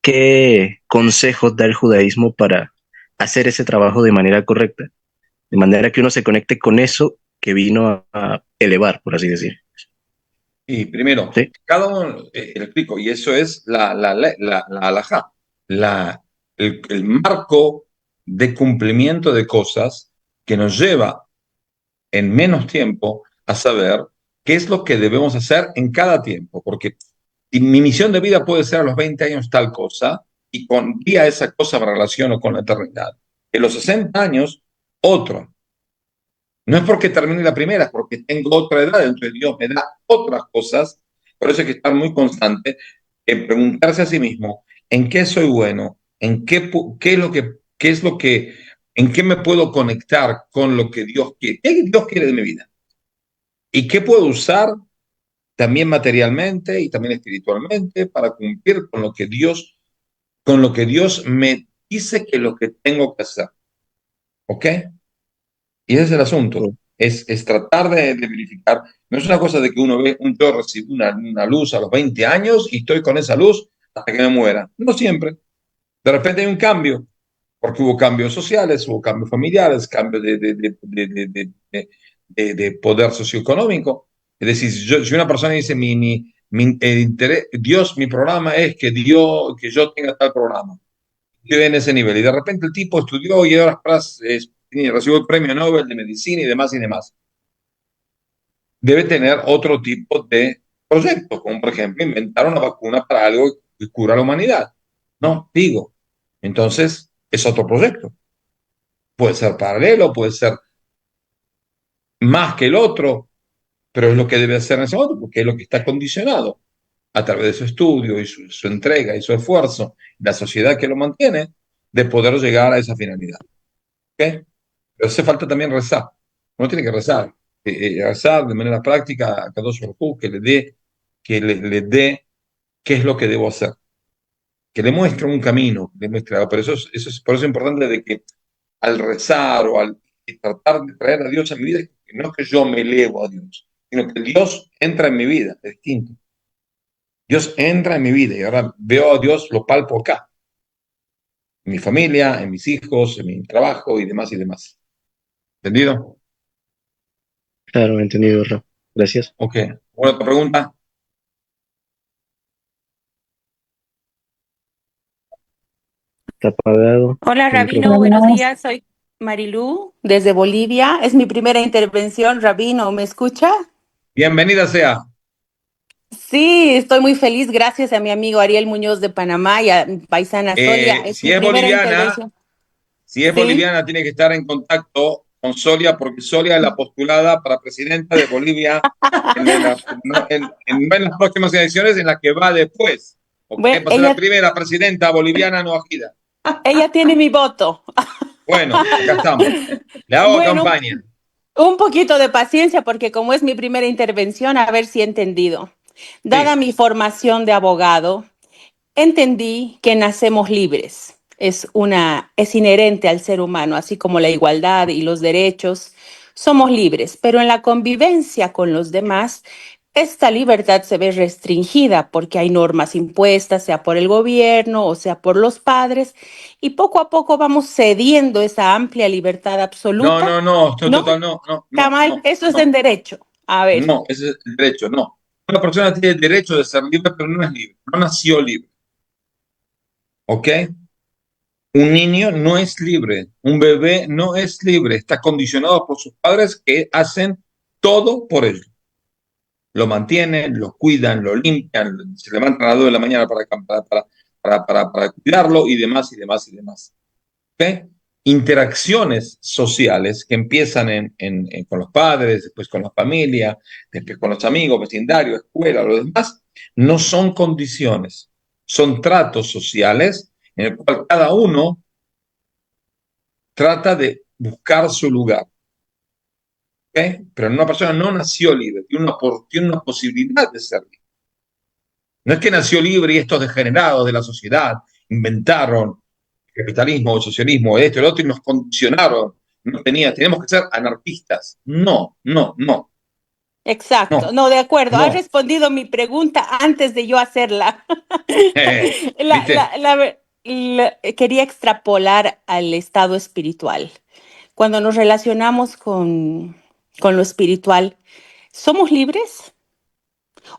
¿qué consejos da el judaísmo para hacer ese trabajo de manera correcta? De manera que uno se conecte con eso que vino a elevar, por así decir. Y primero, ¿Sí? cada uno, le explico, y eso es la halajá, el marco de cumplimiento de cosas que nos lleva en menos tiempo a saber qué es lo que debemos hacer en cada tiempo, porque mi misión de vida puede ser a los 20 años tal cosa, y con día esa cosa me relaciono con la eternidad. En los 60 años, otro. No es porque termine la primera, es porque tengo otra edad, entonces Dios me da otras cosas. Por eso hay que estar muy constante en preguntarse a sí mismo, ¿en qué soy bueno? ¿Qué es lo que, en qué me puedo conectar con lo que Dios quiere? ¿Qué Dios quiere de mi vida? ¿Y qué puedo usar también materialmente y también espiritualmente para cumplir con lo que Dios me dice que lo que tengo que hacer? ¿Ok? Y ese es el asunto, es tratar de verificar. No es una cosa de que uno ve, yo recibo una luz a los 20 años y estoy con esa luz hasta que me muera. No siempre. De repente hay un cambio, porque hubo cambios sociales, hubo cambios familiares, cambios de poder socioeconómico. Es decir, si una persona dice, Dios, mi programa es que yo tenga tal programa, yo en ese nivel, y de repente el tipo estudió y ahora recibió el premio Nobel de medicina y demás y demás, debe tener otro tipo de proyecto, como por ejemplo inventar una vacuna para algo que cura a la humanidad. No, digo. Entonces, es otro proyecto. Puede ser paralelo, puede ser más que el otro, pero es lo que debe hacer en ese momento, porque es lo que está condicionado a través de su estudio y su entrega y su esfuerzo, la sociedad que lo mantiene, de poder llegar a esa finalidad. ¿Okay? Pero hace falta también rezar. Uno tiene que rezar. Rezar de manera práctica a Kadosh Baruj Hu, le dé qué es lo que debo hacer. Que le muestre un camino, le muestre algo. Pero por eso es importante de que al rezar o al tratar de traer a Dios a mi vida, que no es que yo me elevo a Dios, sino que Dios entra en mi vida, es distinto. Dios entra en mi vida y ahora veo a Dios, lo palpo acá, en mi familia, en mis hijos, en mi trabajo y demás y demás. ¿Entendido? Claro, entendido, Ra. Gracias. Ok. ¿Alguna otra pregunta? Está apagado Hola, el Rabino, micrófono. buenos días. Soy Marilú desde Bolivia. Es mi primera intervención, Rabino. ¿Me escucha? Bienvenida sea. Sí, estoy muy feliz gracias a mi amigo Ariel Muñoz de Panamá y a mi paisana Solia. Es Si mi es primera boliviana, intervención. si es Sí. boliviana, tiene que estar en contacto con Solia, porque Solia es la postulada para presidenta de Bolivia no en las próximas elecciones, en las que va después. ¿Ok? Bueno, Va a ser la primera presidenta boliviana no agida. ella tiene mi voto. Bueno, acá estamos. Le hago Bueno, campaña. un poquito de paciencia porque como es mi primera intervención, a ver si he entendido. Dada Sí. mi formación de abogado, entendí que nacemos libres. Es inherente al ser humano, así como la igualdad y los derechos. Somos libres, pero en la convivencia con los demás, esta libertad se ve restringida porque hay normas impuestas, sea por el gobierno o sea por los padres, y poco a poco vamos cediendo esa amplia libertad No, absoluta. no, no, ¿No? total, no, no, no, Kamal, no, eso es en no, derecho. A ver, no, ese es el derecho, no. Una persona tiene el derecho de ser libre, pero no es libre, no nació libre. ¿Ok? Un niño no es libre, un bebé no es libre, está condicionado por sus padres que hacen todo por él. Lo mantienen, lo cuidan, lo limpian, se levantan a las 2 de la mañana para cuidarlo y demás y demás y demás. ¿Okay? Interacciones sociales que empiezan con los padres, después con la familia, después con los amigos, vecindario, escuela, lo demás, no son condiciones, son tratos sociales en el cual cada uno trata de buscar su lugar. ¿Okay? Pero una persona no nació libre, tiene una posibilidad de ser libre. No es que nació libre y estos degenerados de la sociedad inventaron el capitalismo, el socialismo, esto, el otro, y nos condicionaron. Tenemos que ser anarquistas. No, no, no, exacto. no, No, de acuerdo. Has no. respondido mi pregunta antes de yo hacerla. La, ¿Viste? la- la- quería extrapolar al estado espiritual. Cuando nos relacionamos con lo espiritual, ¿somos libres?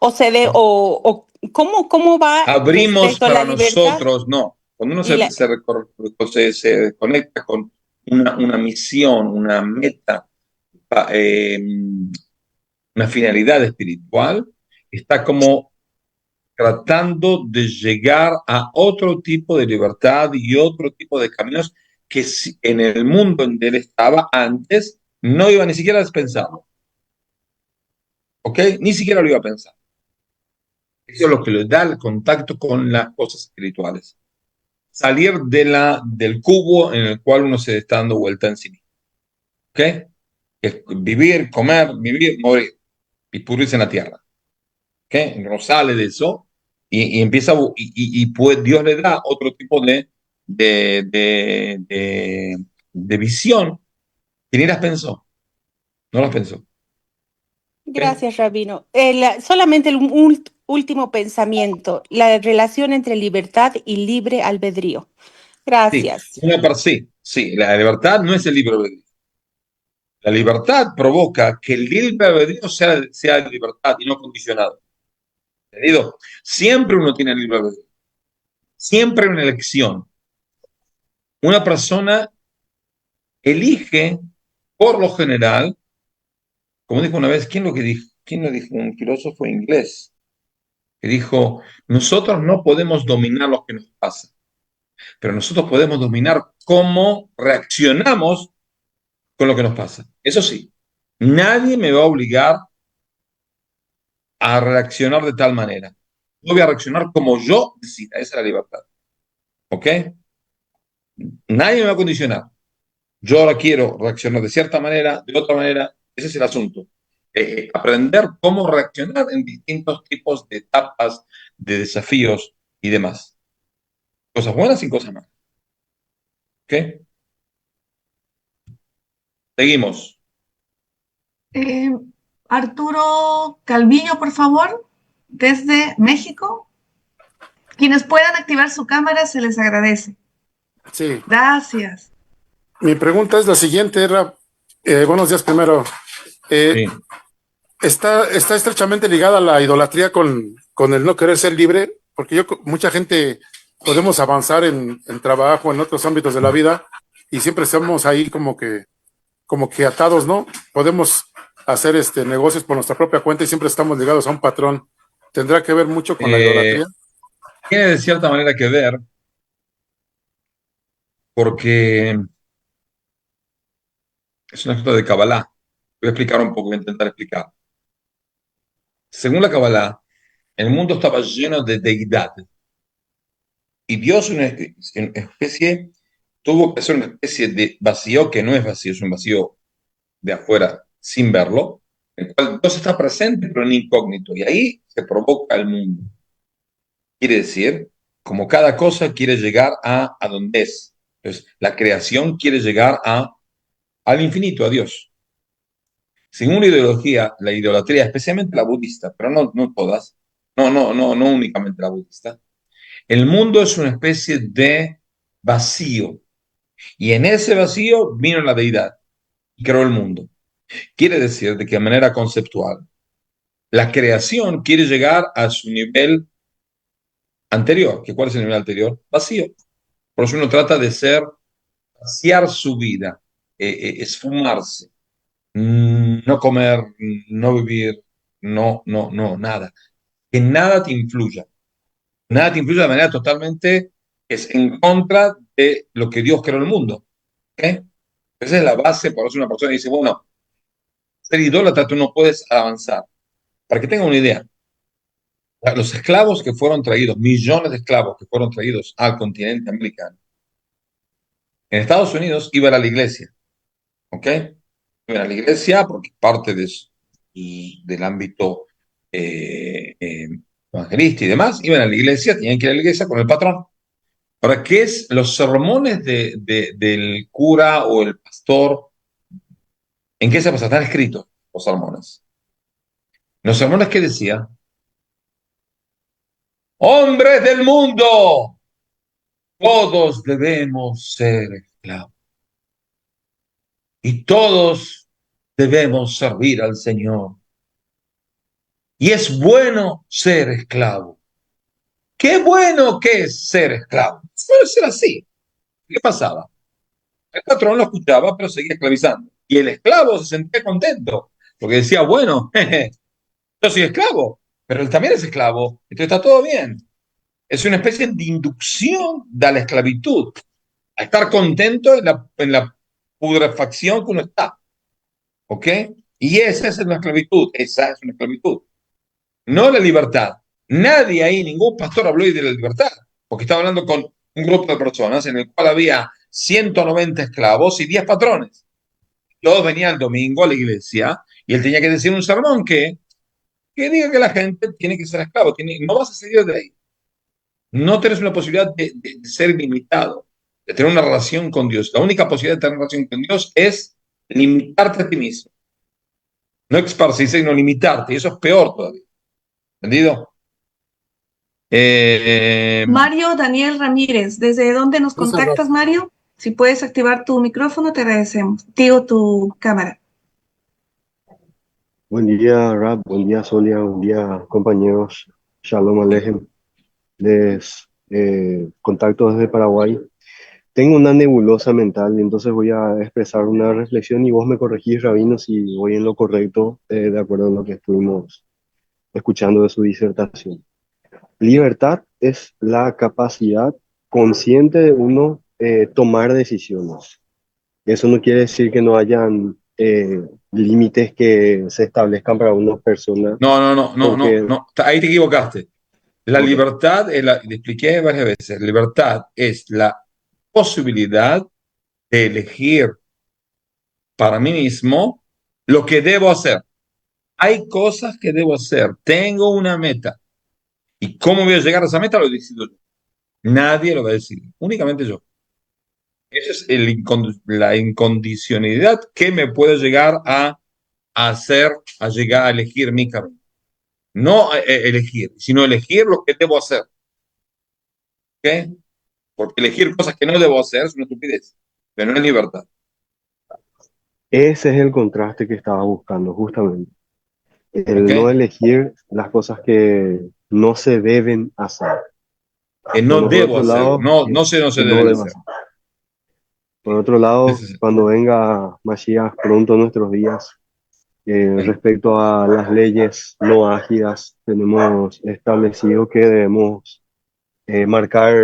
¿O se de, o cómo va Abrimos respecto a la para libertad nosotros, no. Cuando uno y la, se conecta con una misión, una meta, eh, una finalidad espiritual, está como tratando de llegar a otro tipo de libertad y otro tipo de caminos que en el mundo en que él estaba antes no iba ni siquiera a pensarlo, ¿ok? Ni siquiera lo iba a pensar. Eso es lo que le da el contacto con las cosas espirituales. Salir del cubo en el cual uno se está dando vuelta en sí mismo, ¿ok? Es vivir, comer, vivir, morir y pudrirse en la tierra, ¿ok? Uno sale de eso y empieza, pues Dios le da otro tipo de, de, de, de visión que ni las pensó, no las pensó, ¿ok? Gracias, Rabino. Solamente último pensamiento, la relación entre libertad y libre albedrío. Sí, Gracias. sí, la libertad no es el libre albedrío. La libertad provoca que el libre albedrío sea libertad y no condicionado. ¿Entendido? Siempre uno tiene libre albedrío. Siempre hay una elección. Una persona elige, por lo general, como dijo una vez, ¿quién lo dijo? Un filósofo inglés, que dijo, nosotros no podemos dominar lo que nos pasa, pero nosotros podemos dominar cómo reaccionamos con lo que nos pasa. Eso sí, nadie me va a obligar a reaccionar de tal manera. Yo voy a reaccionar como yo decida, esa es la libertad. ¿Ok? Nadie me va a condicionar. Yo ahora quiero reaccionar de cierta manera, de otra manera, ese es el asunto. Aprender cómo reaccionar en distintos tipos de etapas, de desafíos y demás. Cosas buenas y cosas malas. ¿Ok? Seguimos. Eh, Arturo Calvillo, por favor, desde México. Quienes puedan activar su cámara, se les agradece. Sí, Gracias. mi pregunta es la siguiente, buenos días primero. Eh, Sí. está estrechamente ligada a la idolatría con el no querer ser libre, porque mucha gente podemos avanzar en trabajo, en otros ámbitos de la vida, y siempre estamos ahí como que atados, ¿no? Podemos hacer negocios por nuestra propia cuenta y siempre estamos ligados a un patrón. ¿Tendrá que ver mucho con la Eh, idolatría? Tiene de cierta manera que ver porque es un asunto de Kabbalah. Voy a explicar un poco, voy a intentar explicar. Según la Kabbalah, el mundo estaba lleno de deidad y Dios, una especie, tuvo que hacer una especie de vacío que no es vacío, es un vacío de afuera sin verlo, en el cual Dios está presente pero en incógnito y ahí se provoca el mundo. Quiere decir, como cada cosa quiere llegar a donde es. Entonces, la creación quiere llegar al infinito, a Dios. Según una ideología, la idolatría, especialmente la budista, pero no todas, no únicamente la budista, el mundo es una especie de vacío. Y en ese vacío vino la deidad y creó el mundo. Quiere decir de que de manera conceptual, la creación quiere llegar a su nivel anterior. ¿Cuál es el nivel anterior? Vacío. Por eso uno trata de vaciar su vida, esfumarse, no comer, no vivir, nada. Que nada te influya. Nada te influya de manera totalmente, es en contra de lo que Dios creó en el mundo. ¿Ok? Esa es la base, por eso una persona dice, bueno, ser idólatra tú no puedes avanzar. Para que tengan una idea, los esclavos que fueron traídos, millones de esclavos que fueron traídos al continente americano, en Estados Unidos iban a la iglesia, ¿ok? Iban a la iglesia porque parte del ámbito evangelista y demás, iban a la iglesia, tenían que ir a la iglesia con el patrón. Ahora, ¿qué es los sermones del cura o el pastor? ¿En qué se basa? Están escritos los sermones. Los sermones que decía, hombres del mundo, todos debemos ser esclavos y todos debemos servir al Señor. Y es bueno ser esclavo. Qué bueno que es ser esclavo. Suele ser así. ¿Qué pasaba? El patrón lo escuchaba, pero seguía esclavizando. Y el esclavo se sentía contento, porque decía, bueno, jeje, yo soy esclavo, pero él también es esclavo, entonces está todo bien. Es una especie de inducción de la esclavitud, a estar contento en la putrefacción que uno está. ¿Ok? Y esa es una esclavitud, esa es una esclavitud. No la libertad. Nadie ahí, ningún pastor habló de la libertad, porque estaba hablando con un grupo de personas en el cual había 190 esclavos y 10 patrones. Todos venían el domingo a la iglesia y él tenía que decir un sermón que diga que la gente tiene que ser esclavo, no vas a salir de ahí. No tienes una posibilidad de ser limitado, de tener una relación con Dios. La única posibilidad de tener una relación con Dios es limitarte a ti mismo. No esparcirse, sino limitarte. Y eso es peor todavía. ¿Entendido? Mario Daniel Ramírez, ¿desde dónde nos contactas, Mario? Si puedes activar tu micrófono, te agradecemos. Digo, tu cámara. Buen día, Rab, buen día, Sonia, buen día, compañeros. Shalom Alejem. Les contacto desde Paraguay. Tengo una nebulosa mental y entonces voy a expresar una reflexión y vos me corregís, Rabino, si voy en lo correcto, de acuerdo a lo que estuvimos escuchando de su disertación. Libertad es la capacidad consciente de uno tomar decisiones. Eso no quiere decir que no hayan límites que se establezcan para una persona. No. Ahí te equivocaste. La Ok. libertad, le expliqué varias veces, libertad es la posibilidad de elegir para mí mismo lo que debo hacer. Hay cosas que debo hacer. Tengo una meta. ¿Y cómo voy a llegar a esa meta? Lo decido yo. Nadie lo va a decir. Únicamente yo. Esa es la incondicionalidad que me puede llegar a hacer, a llegar a elegir mi camino. No elegir, sino elegir lo que debo hacer. ¿Ok? Porque elegir cosas que no debo hacer es una estupidez. Pero no es libertad. Ese es el contraste que estaba buscando, justamente. ¿Ok? El no elegir las cosas que no se deben hacer. Que no Bueno, por debo otro hacerlo. lado, No se que no deben deben hacer. hacer. Por otro lado, Ese es el cuando venga Mashiach pronto a nuestros días, Respecto a las leyes no ágidas, tenemos establecido que debemos marcar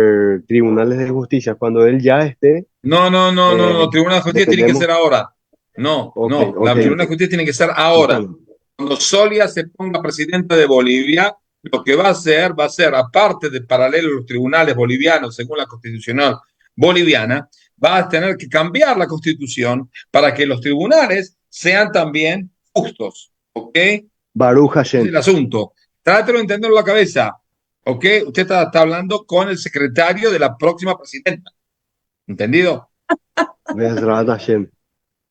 tribunales de justicia cuando él ya esté, No, Tribunal de Justicia tiene que dependemos. ser ahora. Ok, La ok, Tribunal ok, de Justicia tiene que ser ahora. justamente. Cuando Solia se ponga presidenta de Bolivia, lo que va a ser, aparte de paralelo a los tribunales bolivianos, según la constitucional boliviana, va a tener que cambiar la constitución para que los tribunales sean también justos. ¿Ok? Ese Baruch es Hashem. el asunto. Trátelo de entenderlo en la cabeza. ¿Ok? Usted está hablando con el secretario de la próxima presidenta. ¿Entendido? Bezrat Hashem.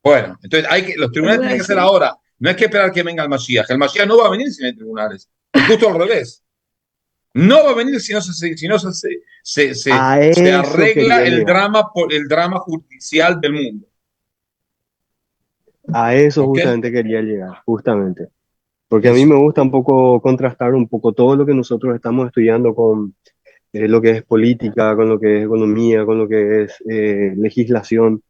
Bueno, entonces los tribunales tienen que ser ahora. No hay que esperar que venga el Mashiach. El Mashiach no va a venir sin hay tribunales. Es justo al revés. No va a venir si no A se eso arregla quería llegar. el drama judicial del mundo. A eso ¿Ok? justamente quería llegar, justamente. Porque a mí Eso. me gusta un poco contrastar un poco todo lo que nosotros estamos estudiando con lo que es política, con lo que es economía, con lo que es legislación.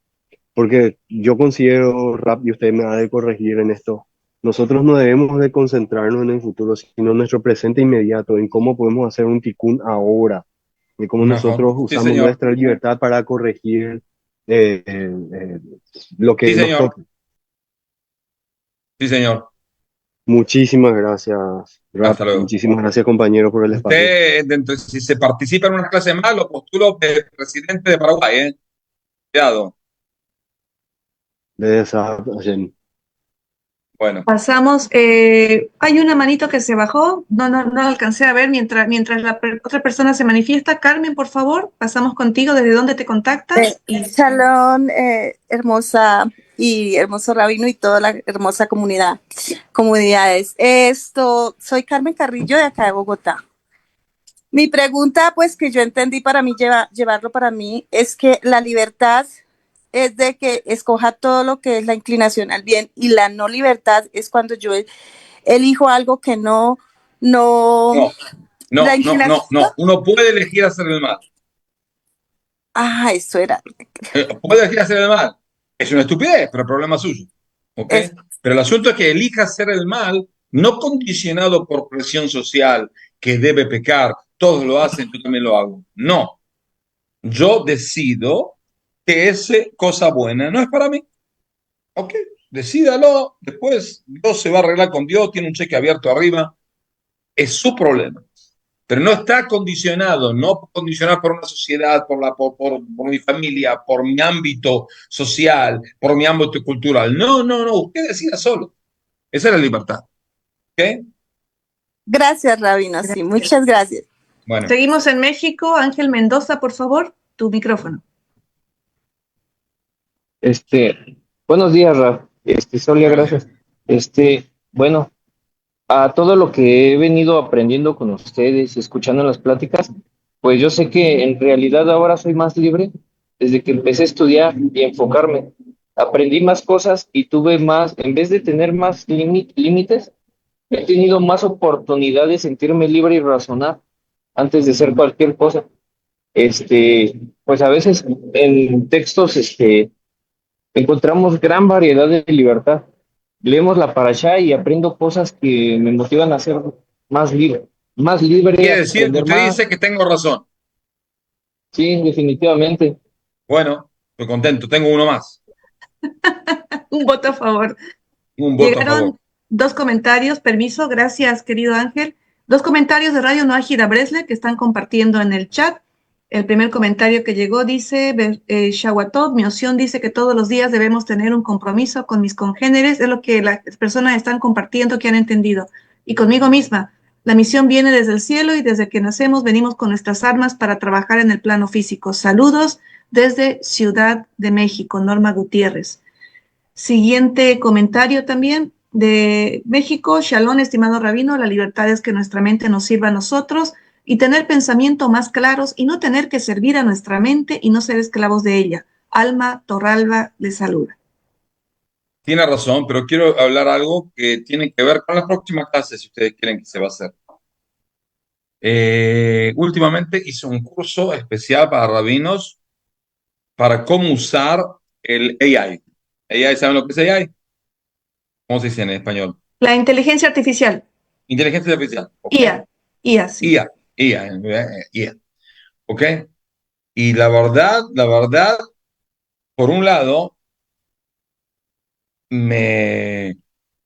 Porque yo considero, Rap, y usted me ha de corregir en esto, nosotros no debemos de concentrarnos en el futuro, sino en nuestro presente inmediato, en cómo podemos hacer un ticún ahora, y cómo Mejor. nosotros Sí, usamos señor. nuestra libertad para corregir eh, eh, eh, lo Sí, que nos señor. toca. Sí, señor. Muchísimas gracias, Rap. Hasta luego. Muchísimas gracias, compañero, por el espacio. Si se participa en una clase más, lo postulo presidente de Paraguay, ¿eh? Cuidado. De esa, Hashem. Bueno. Pasamos, hay una manito que se bajó, no alcancé a ver mientras otra persona se manifiesta. Carmen, por favor, pasamos contigo, ¿desde dónde te contactas? Shalom, hermosa y hermoso rabino y toda la hermosa comunidades. Soy Carmen Carrillo de acá de Bogotá. Mi pregunta, pues que yo entendí para mí, llevarlo para mí, es que la libertad es de que escoja todo lo que es la inclinación al bien y la no libertad es cuando yo elijo algo que no, No, la inclinación. no. Uno puede elegir hacer el mal. Eso era. Puede elegir hacer el mal. Es una estupidez, pero el problema es suyo. ¿Ok? Pero el asunto es que elija hacer el mal, no condicionado por presión social, que debe pecar, todos lo hacen, yo también lo hago. No. Yo decido que esa cosa buena no es para mí. ¿Ok? Decídalo. Después Dios se va a arreglar con Dios, tiene un cheque abierto arriba. Es su problema. Pero no está condicionado, no condicionado por una sociedad, por mi familia, por mi ámbito social, por mi ámbito cultural. No, usted decida solo. Esa es la libertad. ¿Ok? Gracias, Rabino, sí, muchas gracias. Bueno. Seguimos en México. Ángel Mendoza, por favor, tu micrófono. Buenos días, Raf. Solia, gracias. Bueno, a todo lo que he venido aprendiendo con ustedes, escuchando las pláticas, pues yo sé que en realidad ahora soy más libre desde que empecé a estudiar y enfocarme. Aprendí más cosas y tuve más, en vez de tener más límites, he tenido más oportunidad de sentirme libre y razonar antes de hacer cualquier cosa. Pues a veces en textos, encontramos gran variedad de libertad. Leemos la parashá y aprendo cosas que me motivan a ser más libre, Quiere a decir que aprender usted más. dice que tengo razón. Sí, definitivamente. Bueno, estoy contento, tengo uno más. Un voto a favor. Un voto a favor. Llegaron dos comentarios, permiso, gracias, querido Ángel. Dos comentarios de Radio Noágida Bresle que están compartiendo en el chat. El primer comentario que llegó dice, Shawatov, mi opción dice que todos los días debemos tener un compromiso con mis congéneres, es lo que las personas están compartiendo, que han entendido. Y conmigo misma, la misión viene desde el cielo y desde que nacemos venimos con nuestras armas para trabajar en el plano físico. Saludos desde Ciudad de México, Norma Gutiérrez. Siguiente comentario también de México. Shalom, estimado rabino, la libertad es que nuestra mente nos sirva a nosotros y tener pensamientos más claros y no tener que servir a nuestra mente y no ser esclavos de ella. Alma Torralba le saluda. Tiene razón, pero quiero hablar algo que tiene que ver con la próxima clase, si ustedes quieren que se va a hacer. Últimamente hice un curso especial para rabinos para cómo usar el AI. ¿AI saben lo que es AI? ¿Cómo se dice en español? La inteligencia artificial, Inteligencia artificial. ¿Ok? IA, sí. IA. ¿Ok? Y la verdad, por un lado, me,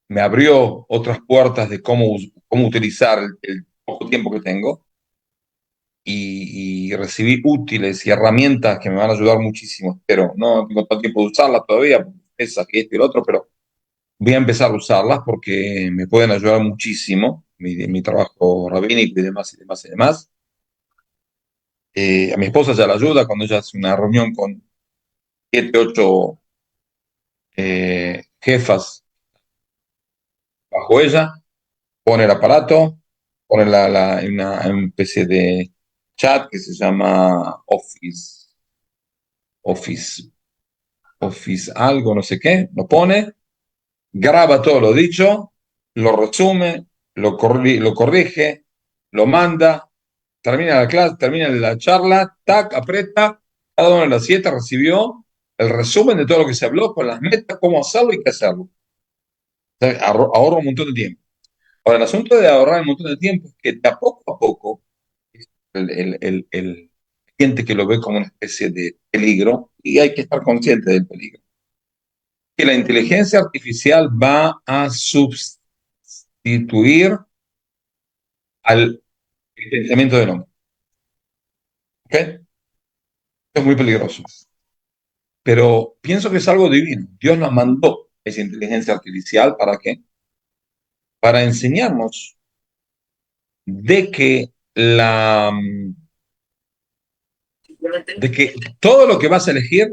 me abrió otras puertas de cómo utilizar el poco tiempo que tengo y recibí útiles y herramientas que me van a ayudar muchísimo. Pero no tengo todo el tiempo de usarlas todavía, esa, esto y el otro, pero voy a empezar a usarlas porque me pueden ayudar muchísimo mi trabajo rabínico y demás y demás y demás. A mi esposa ya la ayuda cuando ella hace una reunión con 7, 8 jefas bajo ella, pone el aparato, pone una especie de chat que se llama Office, Office algo, no sé qué, lo pone, graba todo lo dicho, lo resume, lo corrige, lo manda, termina la clase, termina la charla, tac, aprieta, cada una de las 7 recibió el resumen de todo lo que se habló, con las metas, cómo hacerlo y qué hacerlo. O sea, ahorro un montón de tiempo. Ahora, el asunto de ahorrar un montón de tiempo es que de a poco, el gente que lo ve como una especie de peligro, y hay que estar consciente del peligro, que la inteligencia artificial va a sustituir al pensamiento del hombre. ¿Ok? Es muy peligroso. Pero pienso que es algo divino. Dios nos mandó esa inteligencia artificial ¿para qué? Para enseñarnos de que de que todo lo que vas a elegir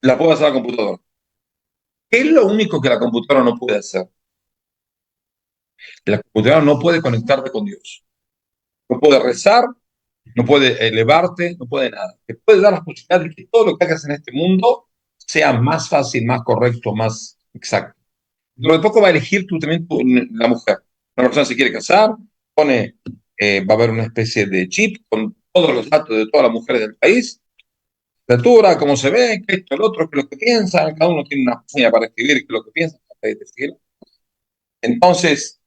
la puede hacer la computadora. ¿Qué es lo único que la computadora no puede hacer? La computadora no puede conectarte con Dios. No puede rezar, no puede elevarte, no puede nada. Te puede dar la posibilidad de que todo lo que hagas en este mundo sea más fácil, más correcto, más exacto. Dentro de poco va a elegir tú también la mujer. Una persona se quiere casar, pone, va a haber una especie de chip con todos los datos de todas las mujeres del país, estatura, cómo se ve, qué esto, el otro, qué es lo que piensa, cada uno tiene una página para escribir qué es lo que piensa. Entonces,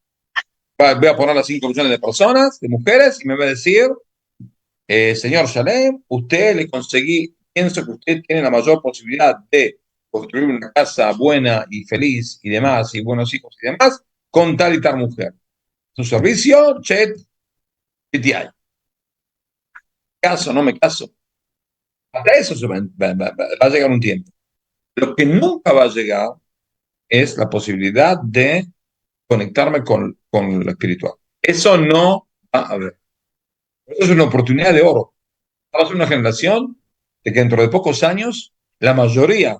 voy a poner las 5 millones de personas, de mujeres, y me va a decir, señor Shalem, usted le conseguí, pienso que usted tiene la mayor posibilidad de construir una casa buena y feliz y demás, y buenos hijos y demás, con tal y tal mujer. Su servicio, chet, PTI. Caso, no me caso. Hasta eso va a llegar un tiempo. Lo que nunca va a llegar es la posibilidad de conectarme con lo espiritual. Eso no va a haber. Eso es una oportunidad de oro. Estamos en una generación de que dentro de pocos años la mayoría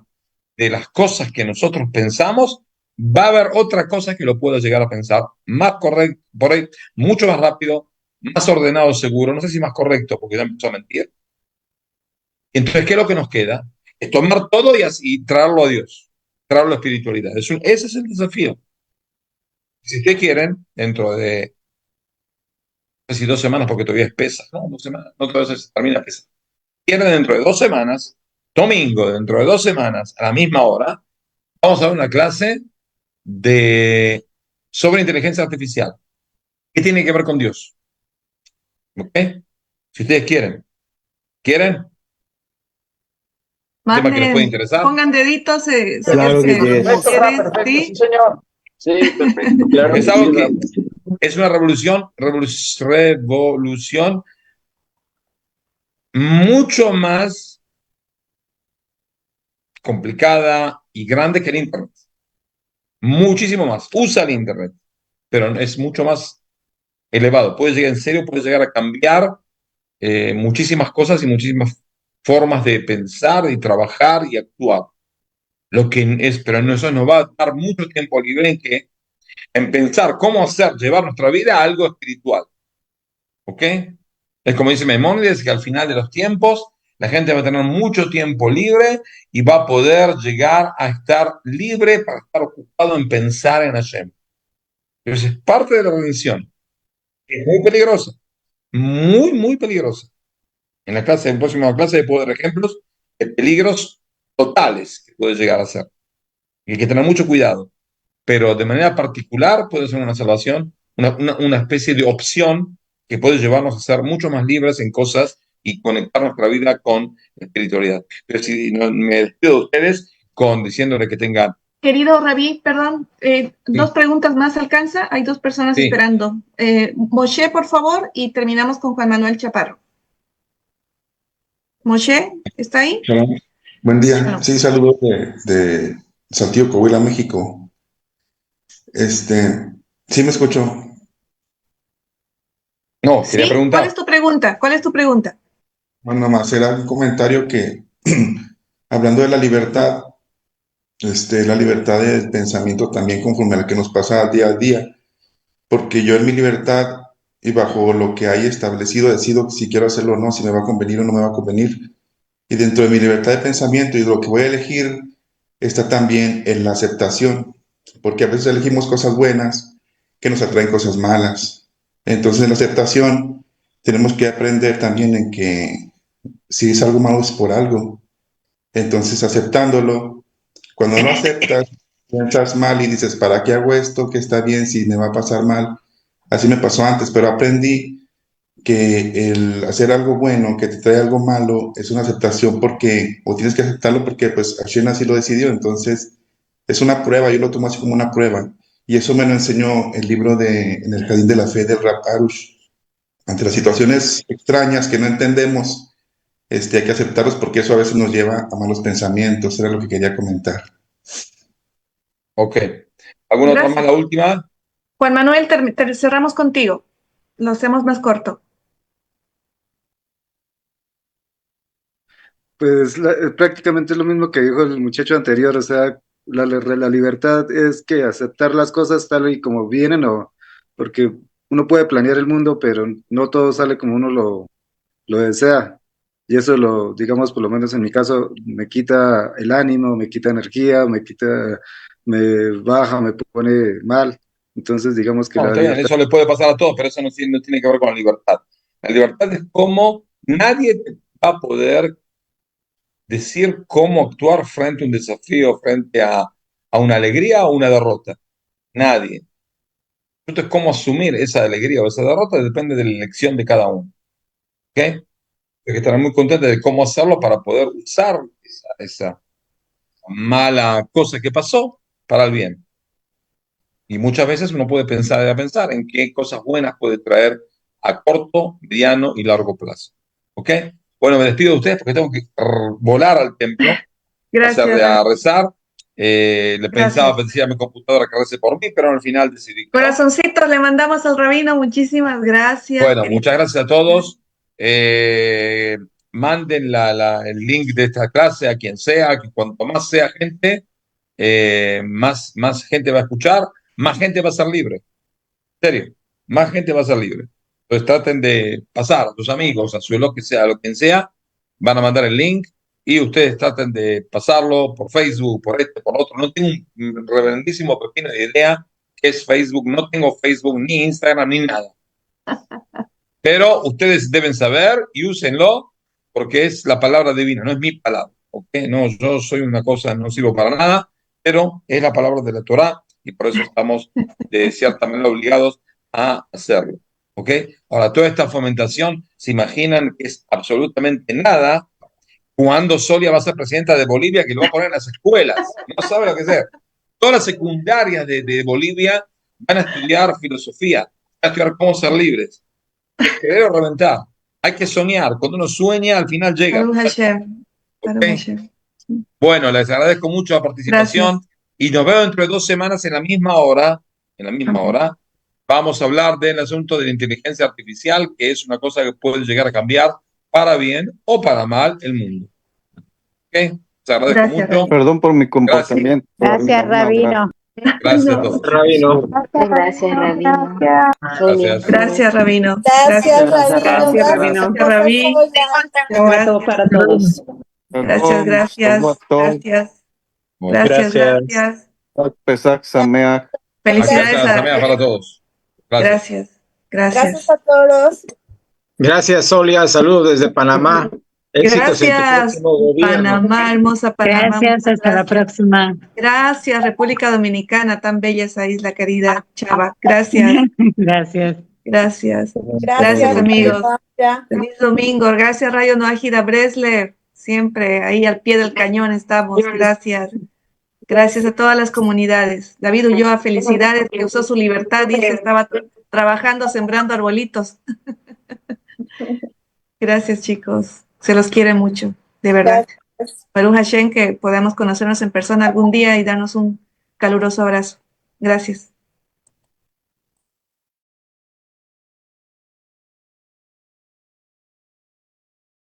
de las cosas que nosotros pensamos va a haber otra cosa que lo pueda llegar a pensar más correcto, por ahí, mucho más rápido, más ordenado, seguro. No sé si más correcto, porque ya empezó a mentir. Entonces, ¿qué es lo que nos queda? Es tomar todo y traerlo a Dios, traerlo a la espiritualidad. Ese es el desafío. Si ustedes quieren, dentro de casi 2 semanas, porque todavía es pesa, ¿no? 2 semanas, no todavía se termina pesa. Quieren dentro de 2 semanas, domingo, dentro de 2 semanas, a la misma hora, vamos a dar una clase sobre inteligencia artificial. ¿Qué tiene que ver con Dios? ¿Ok? Si ustedes ¿quieren? ¿Un tema que les puede interesar? Pongan deditos, Claro que yes. Perfecto, ¿sí? sí, señor. Sí, perfecto, claro. Es algo que es una revolución mucho más complicada y grande que el Internet. Muchísimo más. Usa el Internet, pero es mucho más elevado. Puede llegar a cambiar muchísimas cosas y muchísimas formas de pensar y trabajar y actuar. Pero eso nos va a dar mucho tiempo libre en pensar cómo llevar nuestra vida a algo espiritual. ¿Ok? Es como dice Maimónides, que al final de los tiempos la gente va a tener mucho tiempo libre y va a poder llegar a estar libre para estar ocupado en pensar en Hashem. Entonces es parte de la redención. Es muy peligrosa, muy, muy peligrosa. En la próxima clase puedo dar ejemplos de peligros totales que puede llegar a ser. Y hay que tener mucho cuidado. Pero de manera particular puede ser una salvación, una especie de opción que puede llevarnos a ser mucho más libres en cosas y conectar nuestra vida con la espiritualidad. Pero si no, me despido de ustedes diciéndole que tengan... Querido Rabí, perdón, Sí, dos preguntas más alcanza. Hay dos personas sí. esperando. Moshe, por favor, y terminamos con Juan Manuel Chaparro. Moshe, ¿está ahí? Shalom. Buen día. Shalom. Sí, saludos de Saltillo, Coahuila, México. Sí me escucho. No, ¿Sí? quería preguntar. ¿Cuál es tu pregunta? ¿Cuál es tu pregunta? Bueno, más era un comentario que, hablando de la libertad del pensamiento también conforme a la que nos pasa día a día, porque yo en mi libertad y bajo lo que hay establecido decido si quiero hacerlo o no, si me va a convenir o no me va a convenir. Y dentro de mi libertad de pensamiento y de lo que voy a elegir está también en la aceptación, porque a veces elegimos cosas buenas que nos atraen cosas malas. Entonces en la aceptación tenemos que aprender también en que si es algo malo es por algo. Entonces aceptándolo, cuando no aceptas, piensas mal y dices, ¿para qué hago esto? ¿Qué está bien si me va a pasar mal? Así me pasó antes, pero aprendí que el hacer algo bueno, que te trae algo malo, es una aceptación porque, o tienes que aceptarlo porque pues Hashem así lo decidió, entonces es una prueba, yo lo tomo así como una prueba. Y eso me lo enseñó el libro En el Jardín de la Fe del Rab Arush. Ante las situaciones extrañas que no entendemos, hay que aceptarlos porque eso a veces nos lleva a malos pensamientos, era lo que quería comentar. Ok. ¿Alguna otra más, Gracias. la última? Juan Manuel, cerramos contigo. Lo hacemos más corto. Pues prácticamente es lo mismo que dijo el muchacho anterior, o sea, la libertad es que aceptar las cosas tal y como vienen, o porque uno puede planear el mundo, pero no todo sale como uno lo desea. Y eso digamos, por lo menos en mi caso, me quita el ánimo, me quita energía, me baja, me pone mal. Entonces, digamos que No, la está bien, libertad, eso le puede pasar a todos, pero eso no tiene que ver con la libertad. La libertad es cómo nadie te va a poder decir cómo actuar frente a un desafío, frente a una alegría o una derrota. Nadie. Entonces, cómo asumir esa alegría o esa derrota depende de la elección de cada uno. ¿Ok? Hay que estar muy contento de cómo hacerlo para poder usar esa mala cosa que pasó para el bien. Y muchas veces uno puede pensar en qué cosas buenas puede traer a corto, mediano y largo plazo. ¿Ok? Bueno, me despido de ustedes porque tengo que volar al templo, Gracias, a rezar. Le pensaba, Gracias. decía a mi computadora que rece por mí, pero al final decidí que no. Corazoncitos le mandamos al rabino. Muchísimas gracias. Bueno, muchas gracias a todos. Manden el link de esta clase a quien sea, que cuanto más sea gente, más gente va a escuchar, más gente va a ser libre. En serio, más gente va a ser libre. Entonces traten de pasar a sus amigos, a su lo que sea, lo quien sea, van a mandar el link y ustedes traten de pasarlo por Facebook, por por otro. No tengo un reverendísimo pepino de idea qué es Facebook, no tengo Facebook, ni Instagram, ni nada. Pero ustedes deben saber y úsenlo porque es la palabra divina, no es mi palabra. ¿Okay? No, yo soy una cosa, no sirvo para nada, pero es la palabra de la Torá y por eso estamos de cierta manera obligados a hacerlo. ¿Ok? Ahora, toda esta fomentación, se imaginan que es absolutamente nada cuando Solia va a ser presidenta de Bolivia, que lo va a poner en las escuelas. No sabe lo que es. Todas las secundarias de Bolivia van a estudiar filosofía, van a estudiar cómo ser libres. Querer o reventar. Hay que soñar. Cuando uno sueña, al final llega. Baruch Hashem. Baruch ¿Ok? Hashem. Bueno, les agradezco mucho la participación Gracias. y nos vemos dentro de 2 semanas en la misma hora. En la misma Amén. hora. Vamos a hablar del asunto de la inteligencia artificial, que es una cosa que puede llegar a cambiar para bien o para mal el mundo. ¿Ok? Les agradezco Gracias, mucho. Rabino. Perdón por mi Gracias. comportamiento. Gracias, Un abrazo. Rabino. Gracias a todos. Rabino. Gracias, Rabino. Gracias. Gracias, Rabino. Gracias, Gracias, Rabino. Gracias, Rabino. Gracias, Rabí. Un abrazo para todos. Gracias, gracias. Gracias. Gracias, gracias. Pesach Sameach. Felicidades Gracias también para todos. Gracias. Gracias. Gracias. Gracias a todos. Gracias, Solia. Saludos desde Panamá. Éxitos en tu Gracias, próximo gobierno. Panamá, hermosa Panamá. Gracias, Muchas hasta la gracias. próxima. Gracias, República Dominicana, tan bella esa isla, querida Chava. Gracias, Gracias. gracias. Gracias, Gracias, amigos. Sandra. Feliz domingo. Gracias, Radio No Ágida Breslev. Siempre ahí al pie del cañón estamos. Gracias. Gracias a todas las comunidades. David Ulloa, felicidades, que usó su libertad, dice, estaba trabajando, sembrando arbolitos. Gracias, chicos. Se los quiere mucho, de verdad. Gracias. Baruch Hashem, que podamos conocernos en persona algún día y darnos un caluroso abrazo. Gracias.